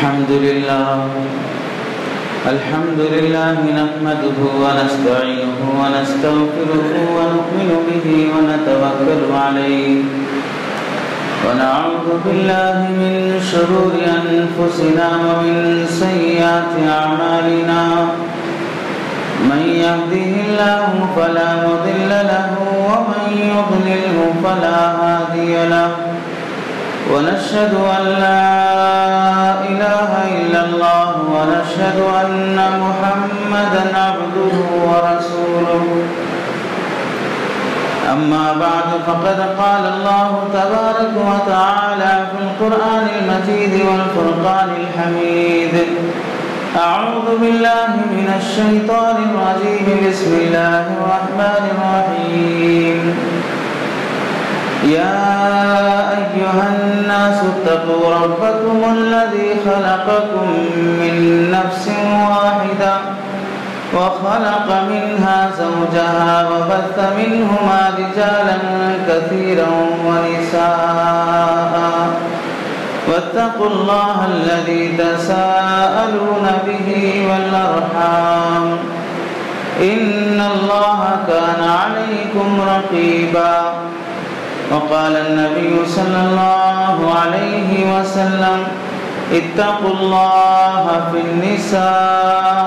الحمد لله نحمده ونستعينه ونستغفره ونؤمن به ونتوكل عليه ونعوذ بالله من شرور أنفسنا ومن سيئات أعمالنا من يهده الله فلا مضل له ومن يضلله فلا هادي له ونشهد أن لا إله إلا الله ونشهد أن محمدا عبده ورسوله أما بعد فقد قال الله تبارك وتعالى في القرآن المجيد والفرقان الحميد أعوذ بالله من الشيطان الرجيم بسم الله الرحمن الرحيم يا أيها الناس اتقوا ربكم الذي خلقكم من نفس واحدة وخلق منها زوجها وبث منهما رجالا كثيرا ونساء واتقوا الله الذي تساءلون به والأرحام إن الله كان عليكم رقيبا وقال النبي صلى الله عليه وسلم اتقوا الله في النساء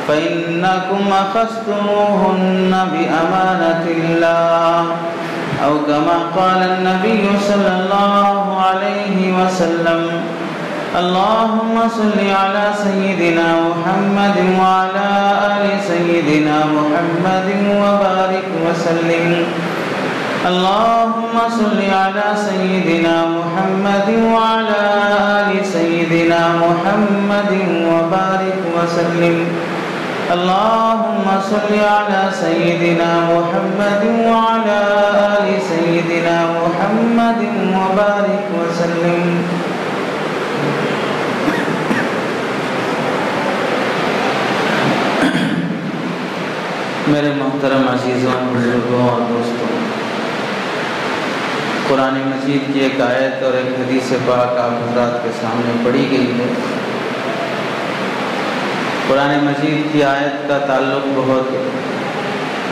فإنكم أخذتموهن بأمانة الله أو كما قال النبي صلى الله عليه وسلم اللهم صل على سيدنا محمد وعلى آل سيدنا محمد وبارك وسلم اللهم صل على سيدنا محمد وعلى آل سيدنا محمد وبارك وسلم اللهم صل على سيدنا محمد وعلى آل سيدنا محمد وبارك وسلم میرے محترم عزیزوں بزرگوں اور دوستوں، قرآن مجید کی ایک آیت اور ایک حدیث پاک آپ حضرات کے سامنے پڑھی گئی ہے۔ قرآن مجید کی آیت کا تعلق بہت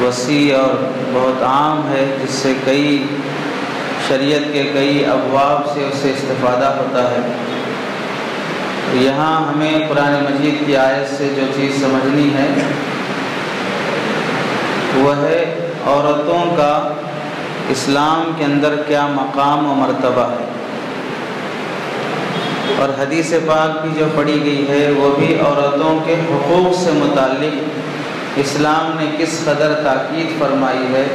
وسیع اور بہت عام ہے، جس سے کئی شریعت کے کئی ابواب سے اسے استفادہ ہوتا ہے۔ یہاں ہمیں قرآن مجید کی آیت سے جو چیز سمجھنی ہے وہ ہے عورتوں کا اسلام کے اندر کیا مقام و مرتبہ ہے، اور حدیث پاک بھی جو پڑھی گئی ہے وہ بھی عورتوں کے حقوق سے متعلق اسلام نے کس قدر تاکید فرمائی ہے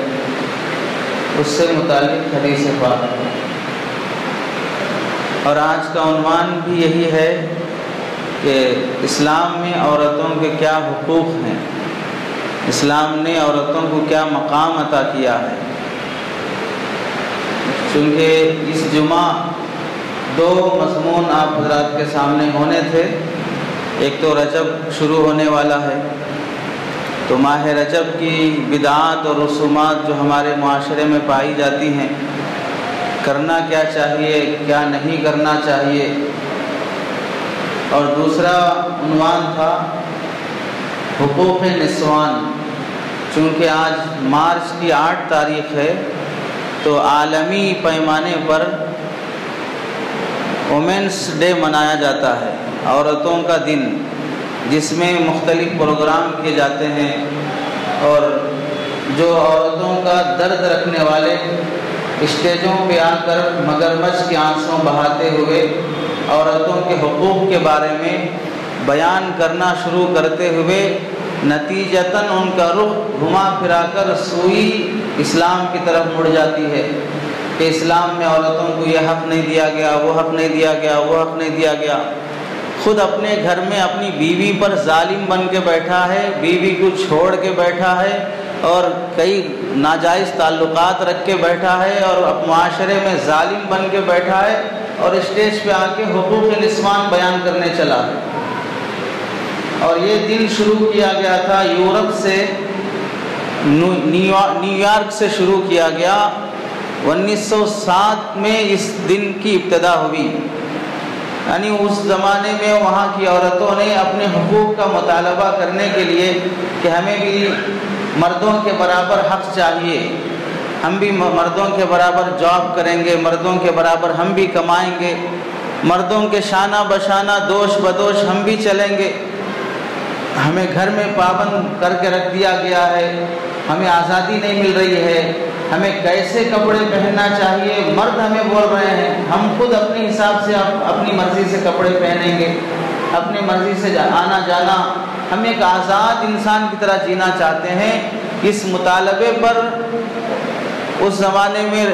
اس سے متعلق حدیث پاک ہے۔ اور آج کا عنوان بھی یہی ہے کہ اسلام میں عورتوں کے کیا حقوق ہیں، اسلام نے عورتوں کو کیا مقام عطا کیا ہے۔ چونکہ اس جمعہ دو مضمون آپ حضرات کے سامنے ہونے تھے، ایک تو رجب شروع ہونے والا ہے، تو ماہ رجب کی بدعات اور رسومات جو ہمارے معاشرے میں پائی جاتی ہیں، کرنا کیا چاہیے کیا نہیں کرنا چاہیے، اور دوسرا عنوان تھا حقوق نسوان۔ چونکہ آج مارچ کی 8 تاریخ ہے تو عالمی پیمانے پر وومنس ڈے منایا جاتا ہے، عورتوں کا دن، جس میں مختلف پروگرام کیے جاتے ہیں، اور جو عورتوں کا درد رکھنے والے اسٹیجوں پہ آ کر مگرمچھ کے آنسوں بہاتے ہوئے عورتوں کے حقوق کے بارے میں بیان کرنا شروع کرتے ہوئے نتیجتاً ان کا رخ گھما پھرا کر سوئی اسلام کی طرف مڑ جاتی ہے کہ اسلام میں عورتوں کو یہ حق نہیں دیا گیا، وہ حق نہیں دیا گیا، وہ حق نہیں دیا گیا۔ خود اپنے گھر میں اپنی بیوی پر ظالم بن کے بیٹھا ہے، بیوی کو چھوڑ کے بیٹھا ہے، اور کئی ناجائز تعلقات رکھ کے بیٹھا ہے، اور معاشرے میں ظالم بن کے بیٹھا ہے، اور اسٹیج پہ آ کے حقوق نسوان بیان کرنے چلا ہے۔ اور یہ دن شروع کیا گیا تھا یورپ سے، نیو یارک سے شروع کیا گیا 1907 میں اس دن کی ابتدا ہوئی، یعنی اس زمانے میں وہاں کی عورتوں نے اپنے حقوق کا مطالبہ کرنے کے لیے کہ ہمیں بھی مردوں کے برابر حق چاہیے، ہم بھی مردوں کے برابر جاب کریں گے، مردوں کے برابر ہم بھی کمائیں گے، مردوں کے شانہ بشانہ دوش بدوش ہم بھی چلیں گے، ہمیں گھر میں پابند کر کے رکھ دیا گیا ہے، ہمیں آزادی نہیں مل رہی ہے، ہمیں کیسے کپڑے پہننا چاہیے مرد ہمیں بول رہے ہیں، ہم خود اپنے حساب سے اپنی مرضی سے کپڑے پہنیں گے، اپنی مرضی سے آنا جانا، ہم ایک آزاد انسان کی طرح جینا چاہتے ہیں۔ اس مطالبے پر اس زمانے میں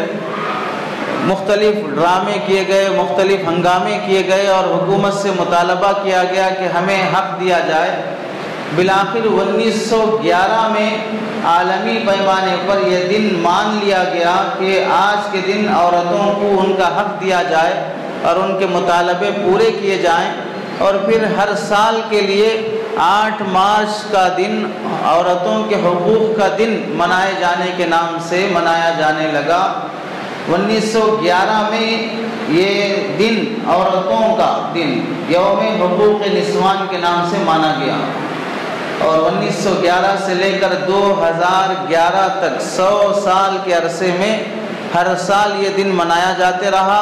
مختلف ڈرامے کیے گئے، مختلف ہنگامے کیے گئے اور حکومت سے مطالبہ کیا گیا کہ ہمیں حق دیا جائے۔ بالآخر 1911 میں عالمی پیمانے پر یہ دن مان لیا گیا کہ آج کے دن عورتوں کو ان کا حق دیا جائے اور ان کے مطالبے پورے کیے جائیں، اور پھر ہر سال کے لیے 8 مارچ کا دن عورتوں کے حقوق کا دن منائے جانے کے نام سے منایا جانے لگا۔ 1911 میں یہ دن عورتوں کا دن یوم حقوق نسوان کے نام سے مانا گیا، اور 1911 سے لے کر 2011 تک 100 سال کے عرصے میں ہر سال یہ دن منایا جاتے رہا،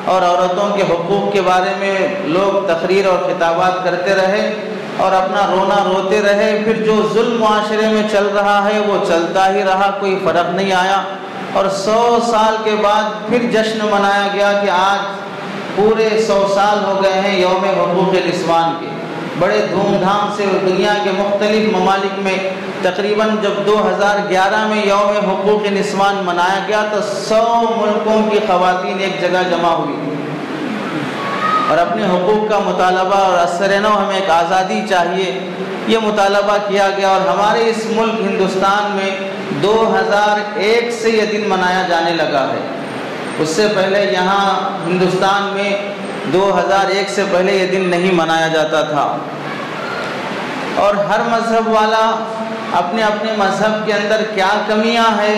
اور عورتوں کے حقوق کے بارے میں لوگ تقریر اور خطابات کرتے رہے اور اپنا رونا روتے رہے۔ پھر جو ظلم معاشرے میں چل رہا ہے وہ چلتا ہی رہا، کوئی فرق نہیں آیا، اور 100 سال کے بعد پھر جشن منایا گیا کہ آج پورے 100 سال ہو گئے ہیں یوم حقوق نسوان کے۔ بڑے دھوم دھام سے دنیا کے مختلف ممالک میں تقریباً جب 2011 میں یوم حقوق نسوان منایا گیا تو 100 ملکوں کی خواتین ایک جگہ جمع ہوئی اور اپنے حقوق کا مطالبہ، اور اثر نو ہمیں ایک آزادی چاہیے، یہ مطالبہ کیا گیا۔ اور ہمارے اس ملک ہندوستان میں 2001 سے یہ دن منایا جانے لگا ہے، اس سے پہلے یہاں ہندوستان میں 2001 سے پہلے یہ دن نہیں منایا جاتا تھا۔ اور ہر مذہب والا اپنے اپنے مذہب کے اندر کیا کمیاں ہیں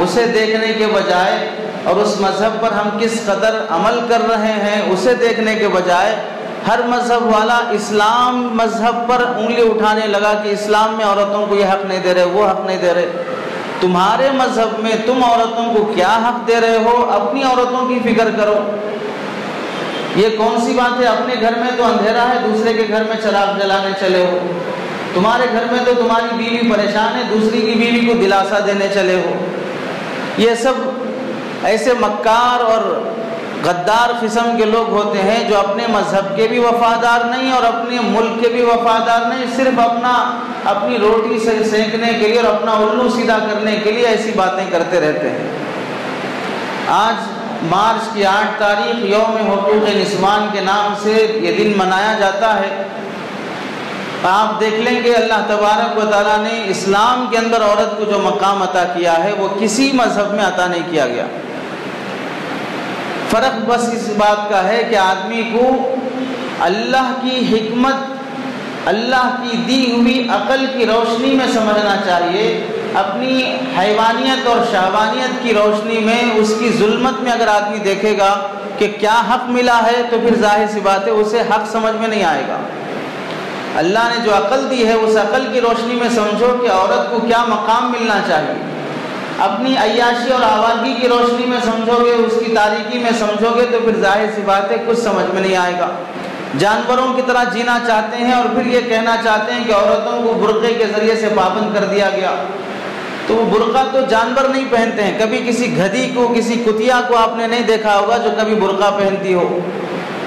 اسے دیکھنے کے بجائے، اور اس مذہب پر ہم کس قدر عمل کر رہے ہیں اسے دیکھنے کے بجائے، ہر مذہب والا اسلام مذہب پر انگلی اٹھانے لگا کہ اسلام میں عورتوں کو یہ حق نہیں دے رہے، وہ حق نہیں دے رہے۔ تمہارے مذہب میں تم عورتوں کو کیا حق دے رہے ہو، اپنی عورتوں کی فکر کرو۔ یہ کون سی بات ہے، اپنے گھر میں تو اندھیرا ہے، دوسرے کے گھر میں چراغ جلانے چلے ہو، تمہارے گھر میں تو تمہاری بیوی پریشان ہے، دوسری کی بیوی کو دلاسا دینے چلے ہو۔ یہ سب ایسے مکار اور غدار قسم کے لوگ ہوتے ہیں جو اپنے مذہب کے بھی وفادار نہیں اور اپنے ملک کے بھی وفادار نہیں، صرف اپنی روٹی سے سینکنے کے لیے اور اپنا الو سیدھا کرنے کے لیے ایسی باتیں کرتے رہتے ہیں۔ آج مارچ کی 8 تاریخ یوم حقوق نسوان کے نام سے یہ دن منایا جاتا ہے۔ آپ دیکھ لیں گے اللہ تبارک و تعالیٰ نے اسلام کے اندر عورت کو جو مقام عطا کیا ہے وہ کسی مذہب میں عطا نہیں کیا گیا۔ فرق بس اس بات کا ہے کہ آدمی کو اللہ کی حکمت، اللہ کی دی ہوئی عقل کی روشنی میں سمجھنا چاہیے۔ اپنی حیوانیت اور شہوانیت کی روشنی میں، اس کی ظلمت میں اگر آدمی دیکھے گا کہ کیا حق ملا ہے تو پھر ظاہر سی بات ہے اسے حق سمجھ میں نہیں آئے گا۔ اللہ نے جو عقل دی ہے اس عقل کی روشنی میں سمجھو کہ عورت کو کیا مقام ملنا چاہیے۔ اپنی عیاشی اور آوارگی کی روشنی میں سمجھو گے، اس کی تاریکی میں سمجھو گے تو پھر ظاہر سی بات ہے کچھ سمجھ میں نہیں آئے گا۔ جانوروں کی طرح جینا چاہتے ہیں اور پھر یہ کہنا چاہتے ہیں کہ عورتوں کو برقعے کے ذریعے سے پابند کر دیا گیا، تو وہ برقع تو جانور نہیں پہنتے ہیں۔ کبھی کسی گدھی کو، کسی کتیا کو آپ نے نہیں دیکھا ہوگا جو کبھی برقع پہنتی ہو۔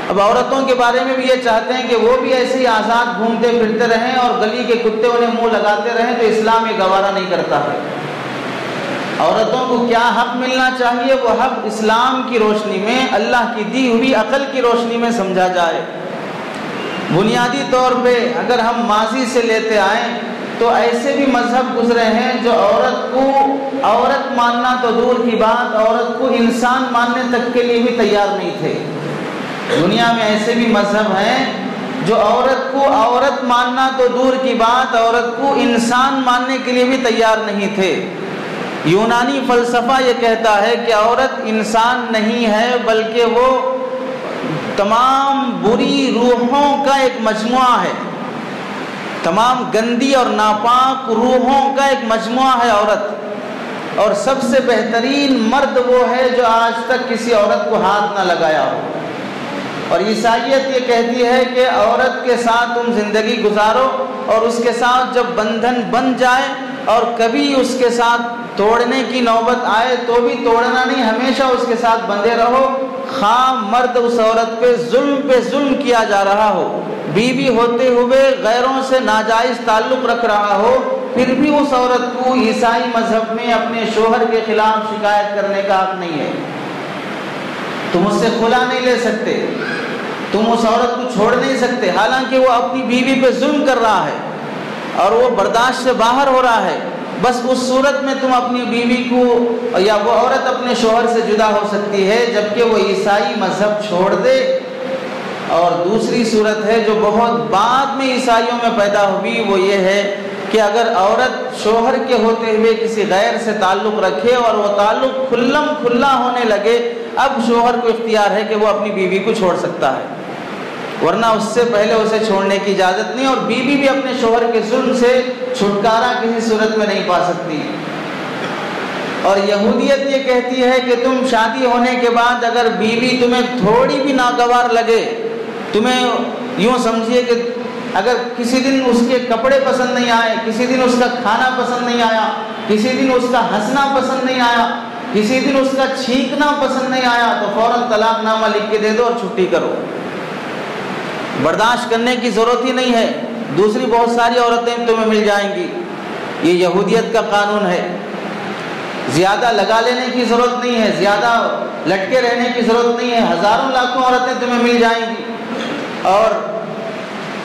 اب عورتوں کے بارے میں بھی یہ چاہتے ہیں کہ وہ بھی ایسے ہی آزاد گھومتے پھرتے رہیں اور گلی کے کتے انہیں منہ لگاتے رہیں، تو اسلام یہ گوارا نہیں کرتا ہے۔ عورتوں کو کیا حق ملنا چاہیے، وہ حق اسلام کی روشنی میں، اللہ کی دی ہوئی عقل کی روشنی میں سمجھا جائے۔ بنیادی طور پہ اگر ہم ماضی سے لیتے آئیں تو ایسے بھی مذہب گزرے ہیں جو عورت کو عورت ماننا تو دور کی بات، عورت کو انسان ماننے تک کے لیے بھی تیار نہیں تھے۔ دنیا میں ایسے بھی مذہب ہیں جو عورت کو عورت ماننا تو دور کی بات، عورت کو انسان ماننے کے لیے بھی تیار نہیں تھے۔ یونانی فلسفہ یہ کہتا ہے کہ عورت انسان نہیں ہے بلکہ وہ تمام بری روحوں کا ایک مجموعہ ہے، تمام گندی اور ناپاک روحوں کا ایک مجموعہ ہے عورت، اور سب سے بہترین مرد وہ ہے جو آج تک کسی عورت کو ہاتھ نہ لگایا ہو۔ اور عیسائیت یہ کہتی ہے کہ عورت کے ساتھ تم زندگی گزارو، اور اس کے ساتھ جب بندھن بن جائے اور کبھی اس کے ساتھ توڑنے کی نوبت آئے تو بھی توڑنا نہیں، ہمیشہ اس کے ساتھ بندھے رہو، خواہ مرد اس عورت پہ ظلم کیا جا رہا ہو، بیوی ہوتے ہوئے غیروں سے ناجائز تعلق رکھ رہا ہو، پھر بھی اس عورت کو عیسائی مذہب میں اپنے شوہر کے خلاف شکایت کرنے کا حق نہیں ہے۔ تم اس سے خلا نہیں لے سکتے، تم اس عورت کو چھوڑ نہیں سکتے، حالانکہ وہ اپنی بیوی پہ ظلم کر رہا ہے اور وہ برداشت سے باہر ہو رہا ہے۔ بس اس صورت میں تم اپنی بیوی کو یا وہ عورت اپنے شوہر سے جدا ہو سکتی ہے جبکہ وہ عیسائی مذہب چھوڑ دے۔ اور دوسری صورت ہے جو بہت بعد میں عیسائیوں میں پیدا ہوئی، وہ یہ ہے کہ اگر عورت شوہر کے ہوتے ہوئے کسی غیر سے تعلق رکھے اور وہ تعلق کھلا ہونے لگے، اب شوہر کو اختیار ہے کہ وہ اپنی بیوی کو چھوڑ سکتا ہے، ورنہ اس سے پہلے اسے چھوڑنے کی اجازت نہیں، اور بیوی بھی اپنے شوہر کے ظلم سے چھٹکارا کسی صورت میں نہیں پا سکتی۔ اور یہودیت یہ کہتی ہے کہ تم شادی ہونے کے بعد اگر بیوی تمہیں تھوڑی بھی ناگوار لگے، تمہیں یوں سمجھیے کہ اگر کسی دن اس کے کپڑے پسند نہیں آئے، کسی دن اس کا کھانا پسند نہیں آیا، کسی دن اس کا ہنسنا پسند نہیں آیا، کسی دن اس کا چھینکنا پسند نہیں آیا، تو فوراً طلاق نامہ لکھ کے دے دو اور چھٹی کرو، برداشت کرنے کی ضرورت ہی نہیں ہے، دوسری بہت ساری عورتیں تمہیں مل جائیں گی۔ یہ یہودیت کا قانون ہے۔ زیادہ لگا لینے کی ضرورت نہیں ہے، زیادہ لٹکے رہنے کی ضرورت نہیں ہے، ہزاروں لاکھوں عورتیں تمہیں مل جائیں گی۔ اور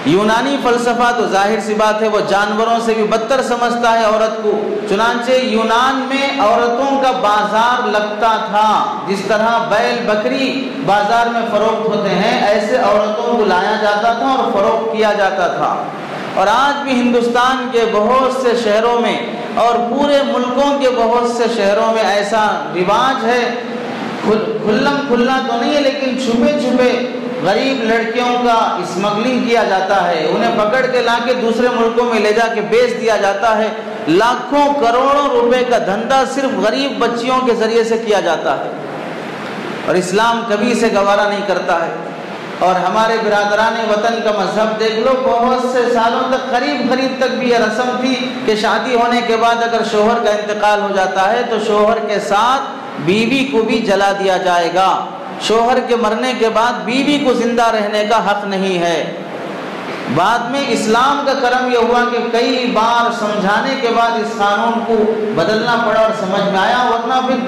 یونانی فلسفہ تو ظاہر سی بات ہے وہ جانوروں سے بھی بدتر سمجھتا ہے عورت کو، چنانچہ یونان میں عورتوں کا بازار لگتا تھا، جس طرح بیل بکری بازار میں فروخت ہوتے ہیں ایسے عورتوں کو لایا جاتا تھا اور فروخت کیا جاتا تھا۔ اور آج بھی ہندوستان کے بہت سے شہروں میں اور پورے ملکوں کے بہت سے شہروں میں ایسا رواج ہے، کھلا تو نہیں ہے لیکن چھپے چھپے غریب لڑکیوں کا اسمگلنگ کیا جاتا ہے، انہیں پکڑ کے لا کے دوسرے ملکوں میں لے جا کے بیچ دیا جاتا ہے، لاکھوں کروڑوں روپے کا دھندا صرف غریب بچیوں کے ذریعے سے کیا جاتا ہے، اور اسلام کبھی سے گوارا نہیں کرتا ہے۔ اور ہمارے برادران وطن کا مذہب دیکھ لو، بہت سے سالوں تک قریب تک بھی یہ رسم تھی کہ شادی ہونے کے بعد اگر شوہر کا انتقال ہو جاتا ہے تو شوہر کے ساتھ بیوی کو بھی جلا دیا جائے گا، شوہر کے مرنے کے بعد بیوی کو زندہ رہنے کا حق نہیں ہے۔ بعد میں اسلام کا کرم یہ ہوا کہ کئی بار سمجھانے کے بعد اس قانون کو بدلنا پڑا اور سمجھ میں آیا، ورنہ پھر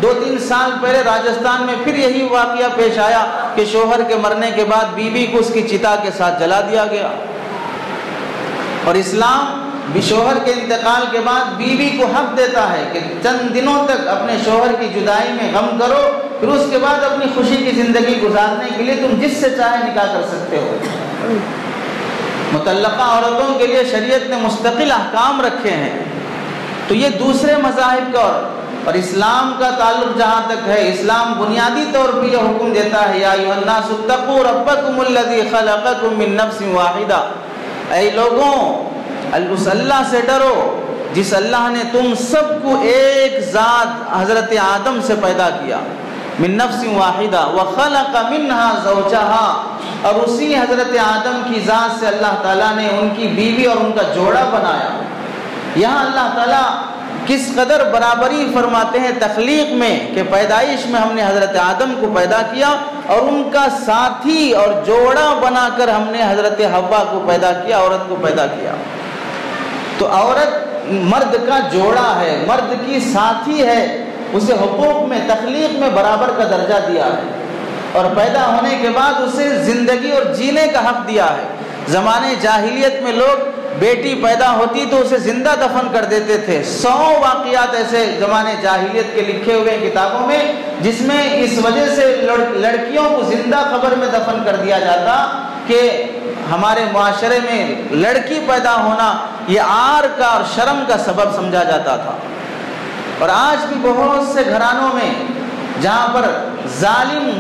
دو تین سال پہلے راجستھان میں پھر یہی واقعہ پیش آیا کہ شوہر کے مرنے کے بعد بیوی کو اس کی چتا کے ساتھ جلا دیا گیا۔ اور اسلام بھی شوہر کے انتقال کے بعد بیوی کو حق دیتا ہے کہ چند دنوں تک اپنے شوہر کی جدائی میں غم کرو، پھر اس کے بعد اپنی خوشی کی زندگی گزارنے کے لیے تم جس سے چاہے نکاح کر سکتے ہو۔ مطلقہ عورتوں کے لیے شریعت نے مستقل احکام رکھے ہیں۔ تو یہ دوسرے مذاہب کا اور اسلام کا تعلق جہاں تک ہے، اسلام بنیادی طور پر یہ حکم دیتا ہے، یا ایھا الناس اتقوا ربکم الذی خلقکم من نفس واحدہ، اے لوگوں اس اللہ سے ڈرو جس اللہ نے تم سب کو ایک ذات حضرت آدم سے پیدا کیا، من نفس واحدہ وخلق منها زوجها، اور اسی حضرت آدم کی ذات سے اللہ تعالیٰ نے ان کی بیوی اور ان کا جوڑا بنایا۔ یہاں اللہ تعالیٰ کس قدر برابری فرماتے ہیں تخلیق میں کہ پیدائش میں ہم نے حضرت آدم کو پیدا کیا اور ان کا ساتھی اور جوڑا بنا کر ہم نے حضرت حوا کو پیدا کیا، عورت کو پیدا کیا۔ تو عورت مرد کا جوڑا ہے، مرد کی ساتھی ہے، اسے حقوق میں تخلیق میں برابر کا درجہ دیا ہے، اور پیدا ہونے کے بعد اسے زندگی اور جینے کا حق دیا ہے۔ زمانے جاہلیت میں لوگ بیٹی پیدا ہوتی تو اسے زندہ دفن کر دیتے تھے۔ 100 واقعات ایسے زمانے جاہلیت کے لکھے ہوئے کتابوں میں جس میں اس وجہ سے لڑکیوں کو زندہ قبر میں دفن کر دیا جاتا کہ ہمارے معاشرے میں لڑکی پیدا ہونا یہ عار کا اور شرم کا سبب سمجھا جاتا تھا۔ اور آج بھی بہت سے گھرانوں میں جہاں پر ظالم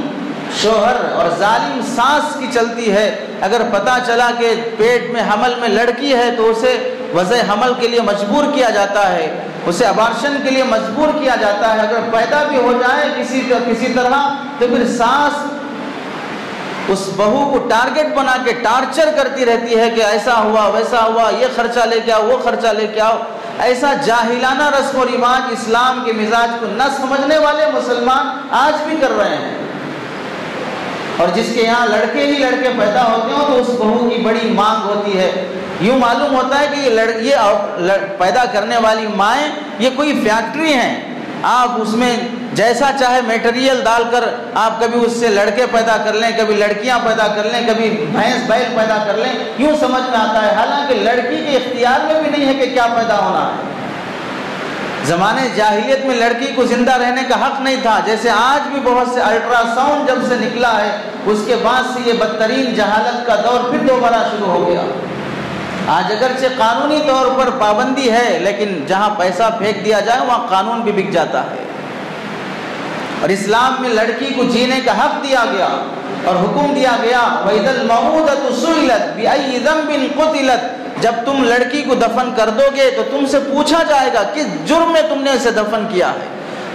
شوہر اور ظالم ساس کی چلتی ہے۔ اگر پتہ چلا کہ پیٹ میں حمل میں لڑکی ہے تو اسے وضع حمل کے لیے مجبور کیا جاتا ہے، اسے ابارشن کے لیے مجبور کیا جاتا ہے۔ اگر پیدا بھی ہو جائے کسی طرح تو پھر ساس اس بہو کو ٹارگٹ بنا کے ٹارچر کرتی رہتی ہے کہ ایسا ہوا ویسا ہوا، یہ خرچہ لے کے آؤ، وہ خرچہ لے کے آؤ۔ ایسا جاہلانہ رسم و رواج اسلام کے مزاج کو نہ سمجھنے والے مسلمان آج بھی کر رہے ہیں۔ اور جس کے یہاں لڑکے ہی لڑکے پیدا ہوتے ہوں تو اس بہو کی بڑی مانگ ہوتی ہے۔ یوں معلوم ہوتا ہے کہ یہ پیدا کرنے والی مائیں یہ کوئی فیکٹری ہیں، آپ اس میں جیسا چاہے میٹیریل ڈال کر آپ کبھی اس سے لڑکے پیدا کر لیں، کبھی لڑکیاں پیدا کر لیں، کبھی بھینس بیل پیدا کر لیں، یوں سمجھ میں آتا ہے، حالانکہ لڑکی کے اختیار میں بھی نہیں ہے کہ کیا پیدا ہونا ہے۔ زمانے جاہلیت میں لڑکی کو زندہ رہنے کا حق نہیں تھا، جیسے آج بھی بہت سے الٹرا ساؤنڈ جب سے نکلا ہے اس کے بعد سے یہ بدترین جہالت کا دور پھر دوبارہ شروع ہو گیا۔ آج اگرچہ قانونی طور پر پابندی ہے، لیکن جہاں پیسہ پھینک دیا جائے وہاں قانون بھی بک جاتا ہے۔ اور اسلام میں لڑکی کو جینے کا حق دیا گیا اور حکم دیا گیا وَإِذَا الْمَوْءُودَةُ سُئِلَتْ بِأَيِّ ذَنبٍ قُتِلَتْ، جب تم لڑکی کو دفن کر دو گے تو تم سے پوچھا جائے گا کس جرم میں تم نے اسے دفن کیا ہے۔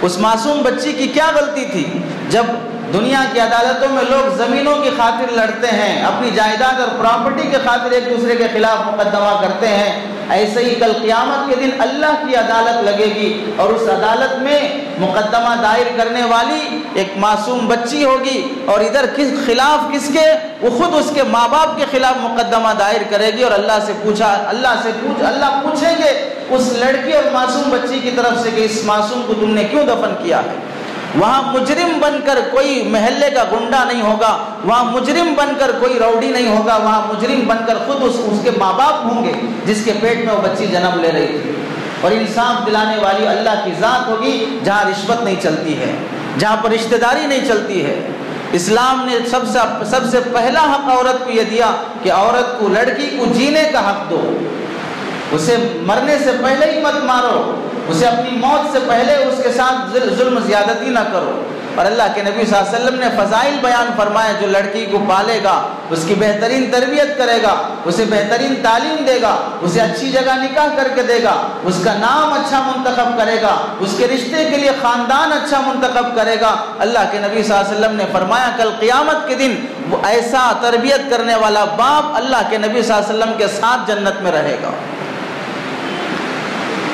اس معصوم بچی کی کیا غلطی تھی؟ جب دنیا کی عدالتوں میں لوگ زمینوں کی خاطر لڑتے ہیں، اپنی جائیداد اور پراپرٹی کے خاطر ایک دوسرے کے خلاف مقدمہ کرتے ہیں، ایسے ہی کل قیامت کے دن اللہ کی عدالت لگے گی اور اس عدالت میں مقدمہ دائر کرنے والی ایک معصوم بچی ہوگی، اور ادھر کس خلاف کس کے؟ وہ خود اس کے ماں باپ کے خلاف مقدمہ دائر کرے گی، اور اللہ پوچھیں گے اس لڑکی اور معصوم بچی کی طرف سے کہ اس معصوم کو تم نے کیوں دفن کیا ہے۔ وہاں مجرم بن کر کوئی محلے کا گنڈا نہیں ہوگا، وہاں مجرم بن کر کوئی روڈی نہیں ہوگا، وہاں مجرم بن کر خود اس کے ماں باپ ہوں گے جس کے پیٹ میں وہ بچی جنم لے رہی تھی۔ اور انصاف دلانے والی اللہ کی ذات ہوگی جہاں رشوت نہیں چلتی ہے، جہاں پر رشتہ داری نہیں چلتی ہے۔ اسلام نے سب سے پہلا حق عورت کو یہ دیا کہ عورت کو، لڑکی کو جینے کا حق دو، اسے مرنے سے پہلے ہی مت مارو، اسے اپنی موت سے پہلے اس کے ساتھ ظلم زیادتی نہ کرو۔ اور اللہ کے نبی صلی اللہ علیہ وسلم نے فضائل بیان فرمائے، جو لڑکی کو پالے گا، اس کی بہترین تربیت کرے گا، اسے بہترین تعلیم دے گا، اسے اچھی جگہ نکاح کر کے دے گا، اس کا نام اچھا منتخب کرے گا، اس کے رشتے کے لیے خاندان اچھا منتخب کرے گا۔ اللہ کے نبی صلی اللہ علیہ وسلم نے فرمایا کل قیامت کے دن وہ ایسا تربیت کرنے والا باپ اللہ کے نبی صلی اللہ علیہ وسلم کے ساتھ جنت میں رہے گا۔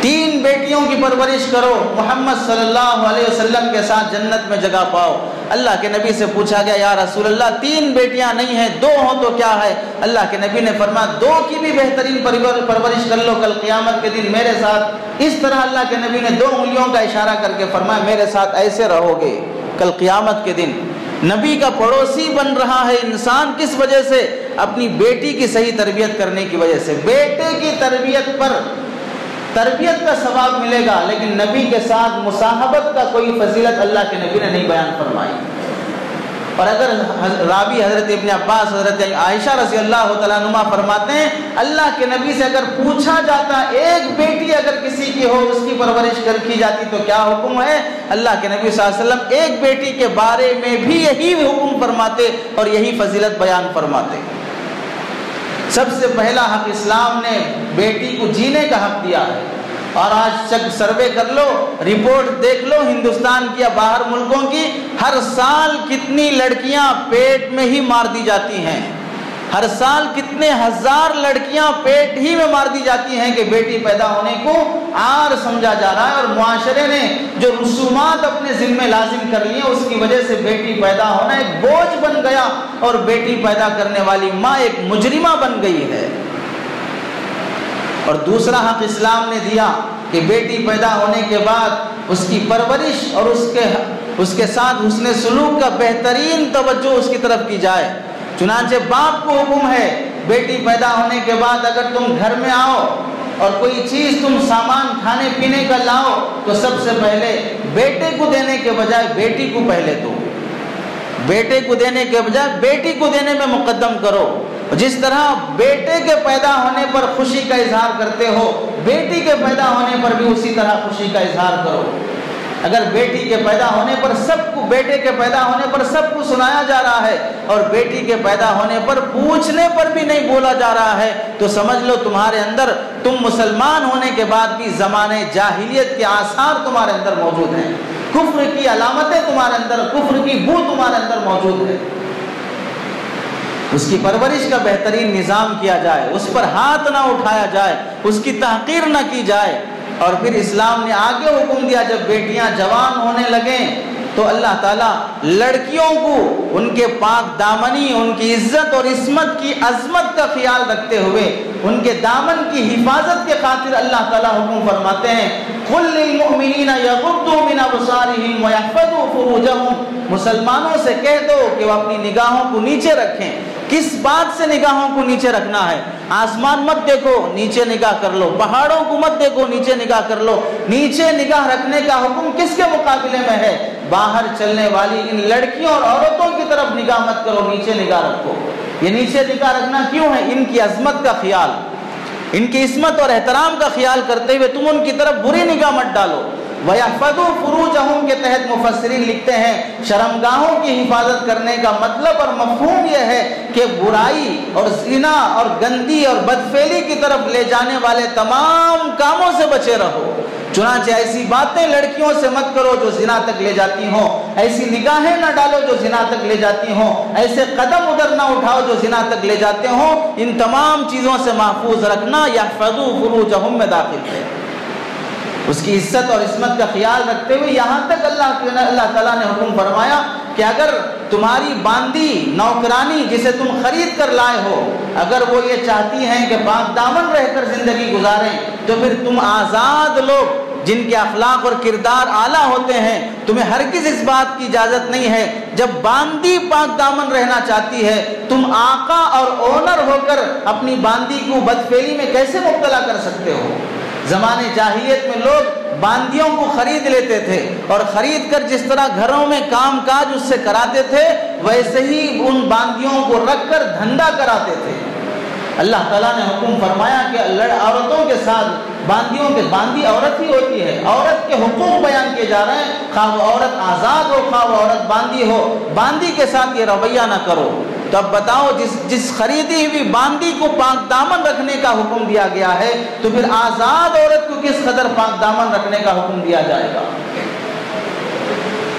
3 بیٹیوں کی پرورش کرو، محمد صلی اللہ علیہ وسلم کے ساتھ جنت میں جگہ پاؤ۔ اللہ کے نبی سے پوچھا گیا یا رسول اللہ 3 بیٹیاں نہیں ہیں، 2 ہوں تو کیا ہے؟ اللہ کے نبی نے فرمایا 2 کی بھی بہترین پرورش کر لو، کل قیامت کے دن میرے ساتھ۔ اس طرح اللہ کے نبی نے 2 انگلیوں کا اشارہ کر کے فرمایا میرے ساتھ ایسے رہو گے کل قیامت کے دن۔ نبی کا پڑوسی بن رہا ہے انسان کس وجہ سے؟ اپنی بیٹی کی صحیح تربیت کرنے کی وجہ سے۔ بیٹے کی تربیت کا ثواب ملے گا، لیکن نبی کے ساتھ مصاحبت کا کوئی فضیلت اللہ کے نبی نے نہیں بیان فرمائی۔ اور اگر راوی حضرت ابن عباس، حضرت عائشہ رضی اللہ تعالیٰ عنہما فرماتے ہیں اللہ کے نبی سے اگر پوچھا جاتا ایک بیٹی اگر کسی کی ہو اس کی پرورش کی جاتی تو کیا حکم ہے؟ اللہ کے نبی صلی اللہ علیہ وسلم ایک بیٹی کے بارے میں بھی یہی حکم فرماتے اور یہی فضیلت بیان فرماتے۔ سب سے پہلا حق اسلام نے بیٹی کو جینے کا حق دیا ہے۔ اور آج سروے کر لو، رپورٹ دیکھ لو ہندوستان کی یا باہر ملکوں کی، ہر سال کتنی لڑکیاں پیٹ میں ہی مار دی جاتی ہیں، ہر سال کتنے ہزار لڑکیاں پیٹ ہی میں مار دی جاتی ہیں کہ بیٹی پیدا ہونے کو عار سمجھا جا رہا ہے۔ اور معاشرے نے جو رسومات اپنے ذمہ لازم کر لی ہیں اس کی وجہ سے بیٹی پیدا ہونا ایک بوجھ بن گیا اور بیٹی پیدا کرنے والی ماں ایک مجرمہ بن گئی ہے۔ اور دوسرا حق اسلام نے دیا کہ بیٹی پیدا ہونے کے بعد اس کی پرورش اور اس کے ساتھ حسن سلوک کا بہترین توجہ اس کی طرف کی جائے۔ چنانچہ باپ کو حکم ہے بیٹی پیدا ہونے کے بعد اگر تم گھر میں آؤ اور کوئی چیز تم سامان کھانے پینے کا لاؤ تو سب سے پہلے بیٹے کو دینے کے بجائے بیٹی کو پہلے دو، بیٹے کو دینے کے بجائے بیٹی کو دینے میں مقدم کرو۔ جس طرح بیٹے کے پیدا ہونے پر خوشی کا اظہار کرتے ہو، بیٹی کے پیدا ہونے پر بھی اسی طرح خوشی کا اظہار کرو۔ اگر بیٹی کے پیدا ہونے پر سب کو، بیٹے کے پیدا ہونے پر سب کو سنایا جا رہا ہے اور بیٹی کے پیدا ہونے پر پوچھنے پر بھی نہیں بولا جا رہا ہے، تو سمجھ لو تمہارے اندر، تم مسلمان ہونے کے بعد بھی زمانے جاہلیت کے آثار تمہارے اندر موجود ہیں، کفر کی علامتیں تمہارے اندر، کفر کی بو تمہارے اندر موجود ہے۔ اس کی پرورش کا بہترین نظام کیا جائے، اس پر ہاتھ نہ اٹھایا جائے، اس کی تحقیر نہ کی جائے۔ اور پھر اسلام نے آگے حکم دیا، جب بیٹیاں جوان ہونے لگیں تو اللہ تعالیٰ لڑکیوں کو ان کے پاک دامنی، ان کی عزت اور عصمت کی عظمت کا خیال رکھتے ہوئے ان کے دامن کی حفاظت کے خاطر اللہ تعالیٰ حکم فرماتے ہیں، قُلْ لِلْمُؤْمِنِينَ يَغُضُّوا مِنْ أَبْصَارِهِمْ وَيَحْفَظُوا فُرُوجَهُمْ، مسلمانوں سے کہہ دو کہ وہ اپنی نگاہوں کو نیچے رکھیں۔ کس بات سے نگاہوں کو نیچے رکھنا ہے؟ آسمان مت دیکھو، نیچے نگاہ کر لو، پہاڑوں کو مت دیکھو، نیچے نگاہ کر لو۔ نیچے نگاہ رکھنے کا حکم کس کے مقابلے میں ہے؟ باہر چلنے والی ان لڑکیوں اور عورتوں کی طرف نگاہ مت کرو، نیچے نگاہ رکھو۔ یہ نیچے نگاہ رکھنا کیوں ہے؟ ان کی عظمت کا خیال، ان کی عصمت اور احترام کا خیال کرتے ہوئے تم ان کی طرف بری نگاہ مت ڈالو۔ وَيَحْفَظُوا فُرُوجَهُمْ کے تحت مفسرین لکھتے ہیں شرمگاہوں کی حفاظت کرنے کا مطلب اور مفہوم یہ ہے کہ برائی اور زنا اور گندی اور بدفعلی کی طرف لے جانے والے تمام کاموں سے بچے رہو۔ چنانچہ ایسی باتیں لڑکیوں سے مت کرو جو زنا تک لے جاتی ہوں، ایسی نگاہیں نہ ڈالو جو زنا تک لے جاتی ہوں، ایسے قدم ادھر نہ اٹھاؤ جو زنا تک لے جاتے ہوں۔ ان تمام چیزوں سے محفوظ رکھنا یحفظوا فروجہم میں داخل ہے۔ اس کی عزت اور عصمت کا خیال رکھتے ہوئے یہاں تک اللہ تعالیٰ نے حکم فرمایا کہ اگر تمہاری باندی نوکرانی جسے تم خرید کر لائے ہو، اگر وہ یہ چاہتی ہیں کہ پاک دامن رہ کر زندگی گزاریں، تو پھر تم آزاد لوگ جن کے اخلاق اور کردار اعلیٰ ہوتے ہیں، تمہیں ہرگز اس بات کی اجازت نہیں ہے، جب باندی پاک دامن رہنا چاہتی ہے، تم آقا اور اونر ہو کر اپنی باندی کو بدفعلی میں کیسے مبتلا کر سکتے ہو؟ زمانے جاہلیت میں لوگ باندیوں کو خرید لیتے تھے اور خرید کر جس طرح گھروں میں کام کاج اس سے کراتے تھے، ویسے ہی ان باندیوں کو رکھ کر دھندا کراتے تھے۔ اللہ تعالیٰ نے حکم فرمایا کہ عورتوں کے ساتھ باندیوں کے، باندی عورت ہی ہوتی ہے، عورت کے حقوق بیان کیے جا رہے ہیں، خواہ وہ عورت آزاد ہو خواہ وہ عورت باندی ہو، باندی کے ساتھ یہ رویہ نہ کرو۔ تو اب بتاؤ، جس خریدی ہوئی باندی کو پاک دامن رکھنے کا حکم دیا گیا ہے، تو پھر آزاد عورت کو کس قدر پاک دامن رکھنے کا حکم دیا جائے گا؟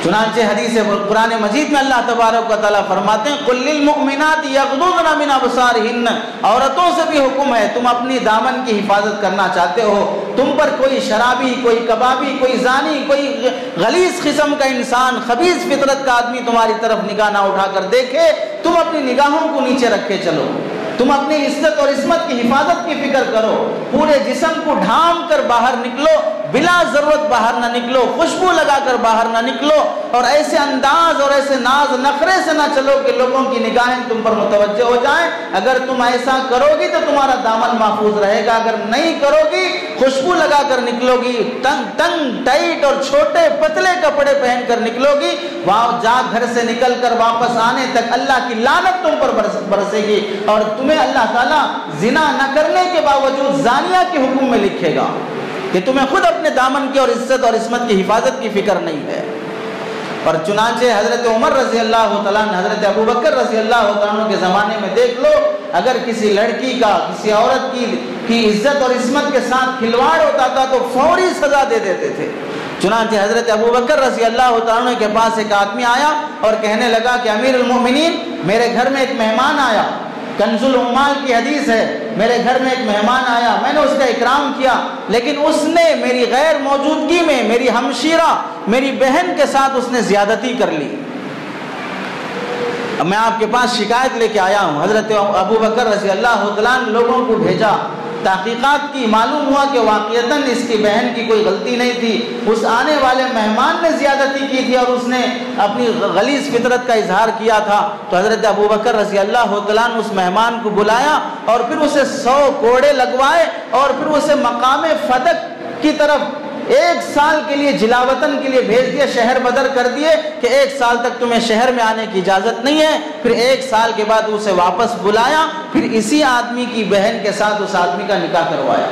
چنانچہ حدیث قرآن مجید میں اللہ تبارک و تعالیٰ فرماتے ہیں قُلْ لِلْمُؤْمِنَاتِ يَغْضُضْنَ مِنْ أَبْصَارِهِنَّ، عورتوں سے بھی حکم ہے، تم اپنی دامن کی حفاظت کرنا چاہتے ہو، تم پر کوئی شرابی، کوئی کبابی، کوئی زانی، کوئی غلیظ قسم کا انسان، خبیث فطرت کا آدمی تمہاری طرف نگاہ نہ اٹھا کر دیکھے، تم اپنی نگاہوں کو نیچے رکھے چلو، تم اپنی عزت اور عصمت کی حفاظت کی فکر کرو، پورے جسم کو ڈھانپ کر باہر نکلو، بلا ضرورت باہر نہ نکلو، خوشبو لگا کر باہر نہ نکلو، اور ایسے انداز اور ایسے ناز نخرے سے نہ چلو کہ لوگوں کی نگاہیں تم پر متوجہ ہو جائیں۔ اگر تم ایسا کرو گی تو تمہارا دامن محفوظ رہے گا، اگر نہیں کرو گی، خوشبو لگا کر نکلو گی، تنگ ٹائٹ اور چھوٹے پتلے کپڑے پہن کر نکلو گی، جا گھر سے نکل کر واپس آنے تک اللہ کی لعنت تم پر برسے گی، اور تمہیں اللہ تعالیٰ زنا نہ کرنے کے باوجود زانیہ کے حکم میں لکھے گا کہ تمہیں خود اپنے دامن کی اور عزت اور عصمت کی حفاظت کی فکر نہیں ہے۔ اور چنانچہ حضرت عمر رضی اللہ تعالیٰ عنہ، حضرت ابو بکر رضی اللہ تعالیٰ عنہ کے زمانے میں دیکھ لو، اگر کسی لڑکی کا، کسی عورت کی عزت اور عصمت کے ساتھ کھلواڑ ہوتا تھا تو فوری سزا دے دیتے تھے۔ چنانچہ حضرت ابو بکر رضی اللہ تعالیٰ عنہ کے پاس ایک آدمی آیا اور کہنے لگا کہ امیر المومنین، میرے گھر میں ایک مہمان آیا، کنز العمال کی حدیث ہے، میرے گھر میں ایک مہمان آیا، میں نے اس کا اکرام کیا، لیکن اس نے میری غیر موجودگی میں میری ہمشیرہ، میری بہن کے ساتھ اس نے زیادتی کر لی، اب میں آپ کے پاس شکایت لے کے آیا ہوں۔ حضرت ابو بکر رضی اللہ تعالیٰ نے لوگوں کو بھیجا، تحقیقات کی، معلوم ہوا کہ واقعتاً اس کی بہن کی کوئی غلطی نہیں تھی، اس آنے والے مہمان نے زیادتی کی تھی اور اس نے اپنی غلیظ فطرت کا اظہار کیا تھا۔ تو حضرت ابو بکر رضی اللہ تعالیٰ نے اس مہمان کو بلایا اور پھر اسے 100 کوڑے لگوائے اور پھر اسے مقام فتح کی طرف 1 سال کے لیے جلاوطن کے لیے بھیج دیا، شہر بدر کر دیے کہ 1 سال تک تمہیں شہر میں آنے کی اجازت نہیں ہے۔ پھر 1 سال کے بعد اسے واپس بلایا، پھر اسی آدمی کی بہن کے ساتھ اس آدمی کا نکاح کروایا۔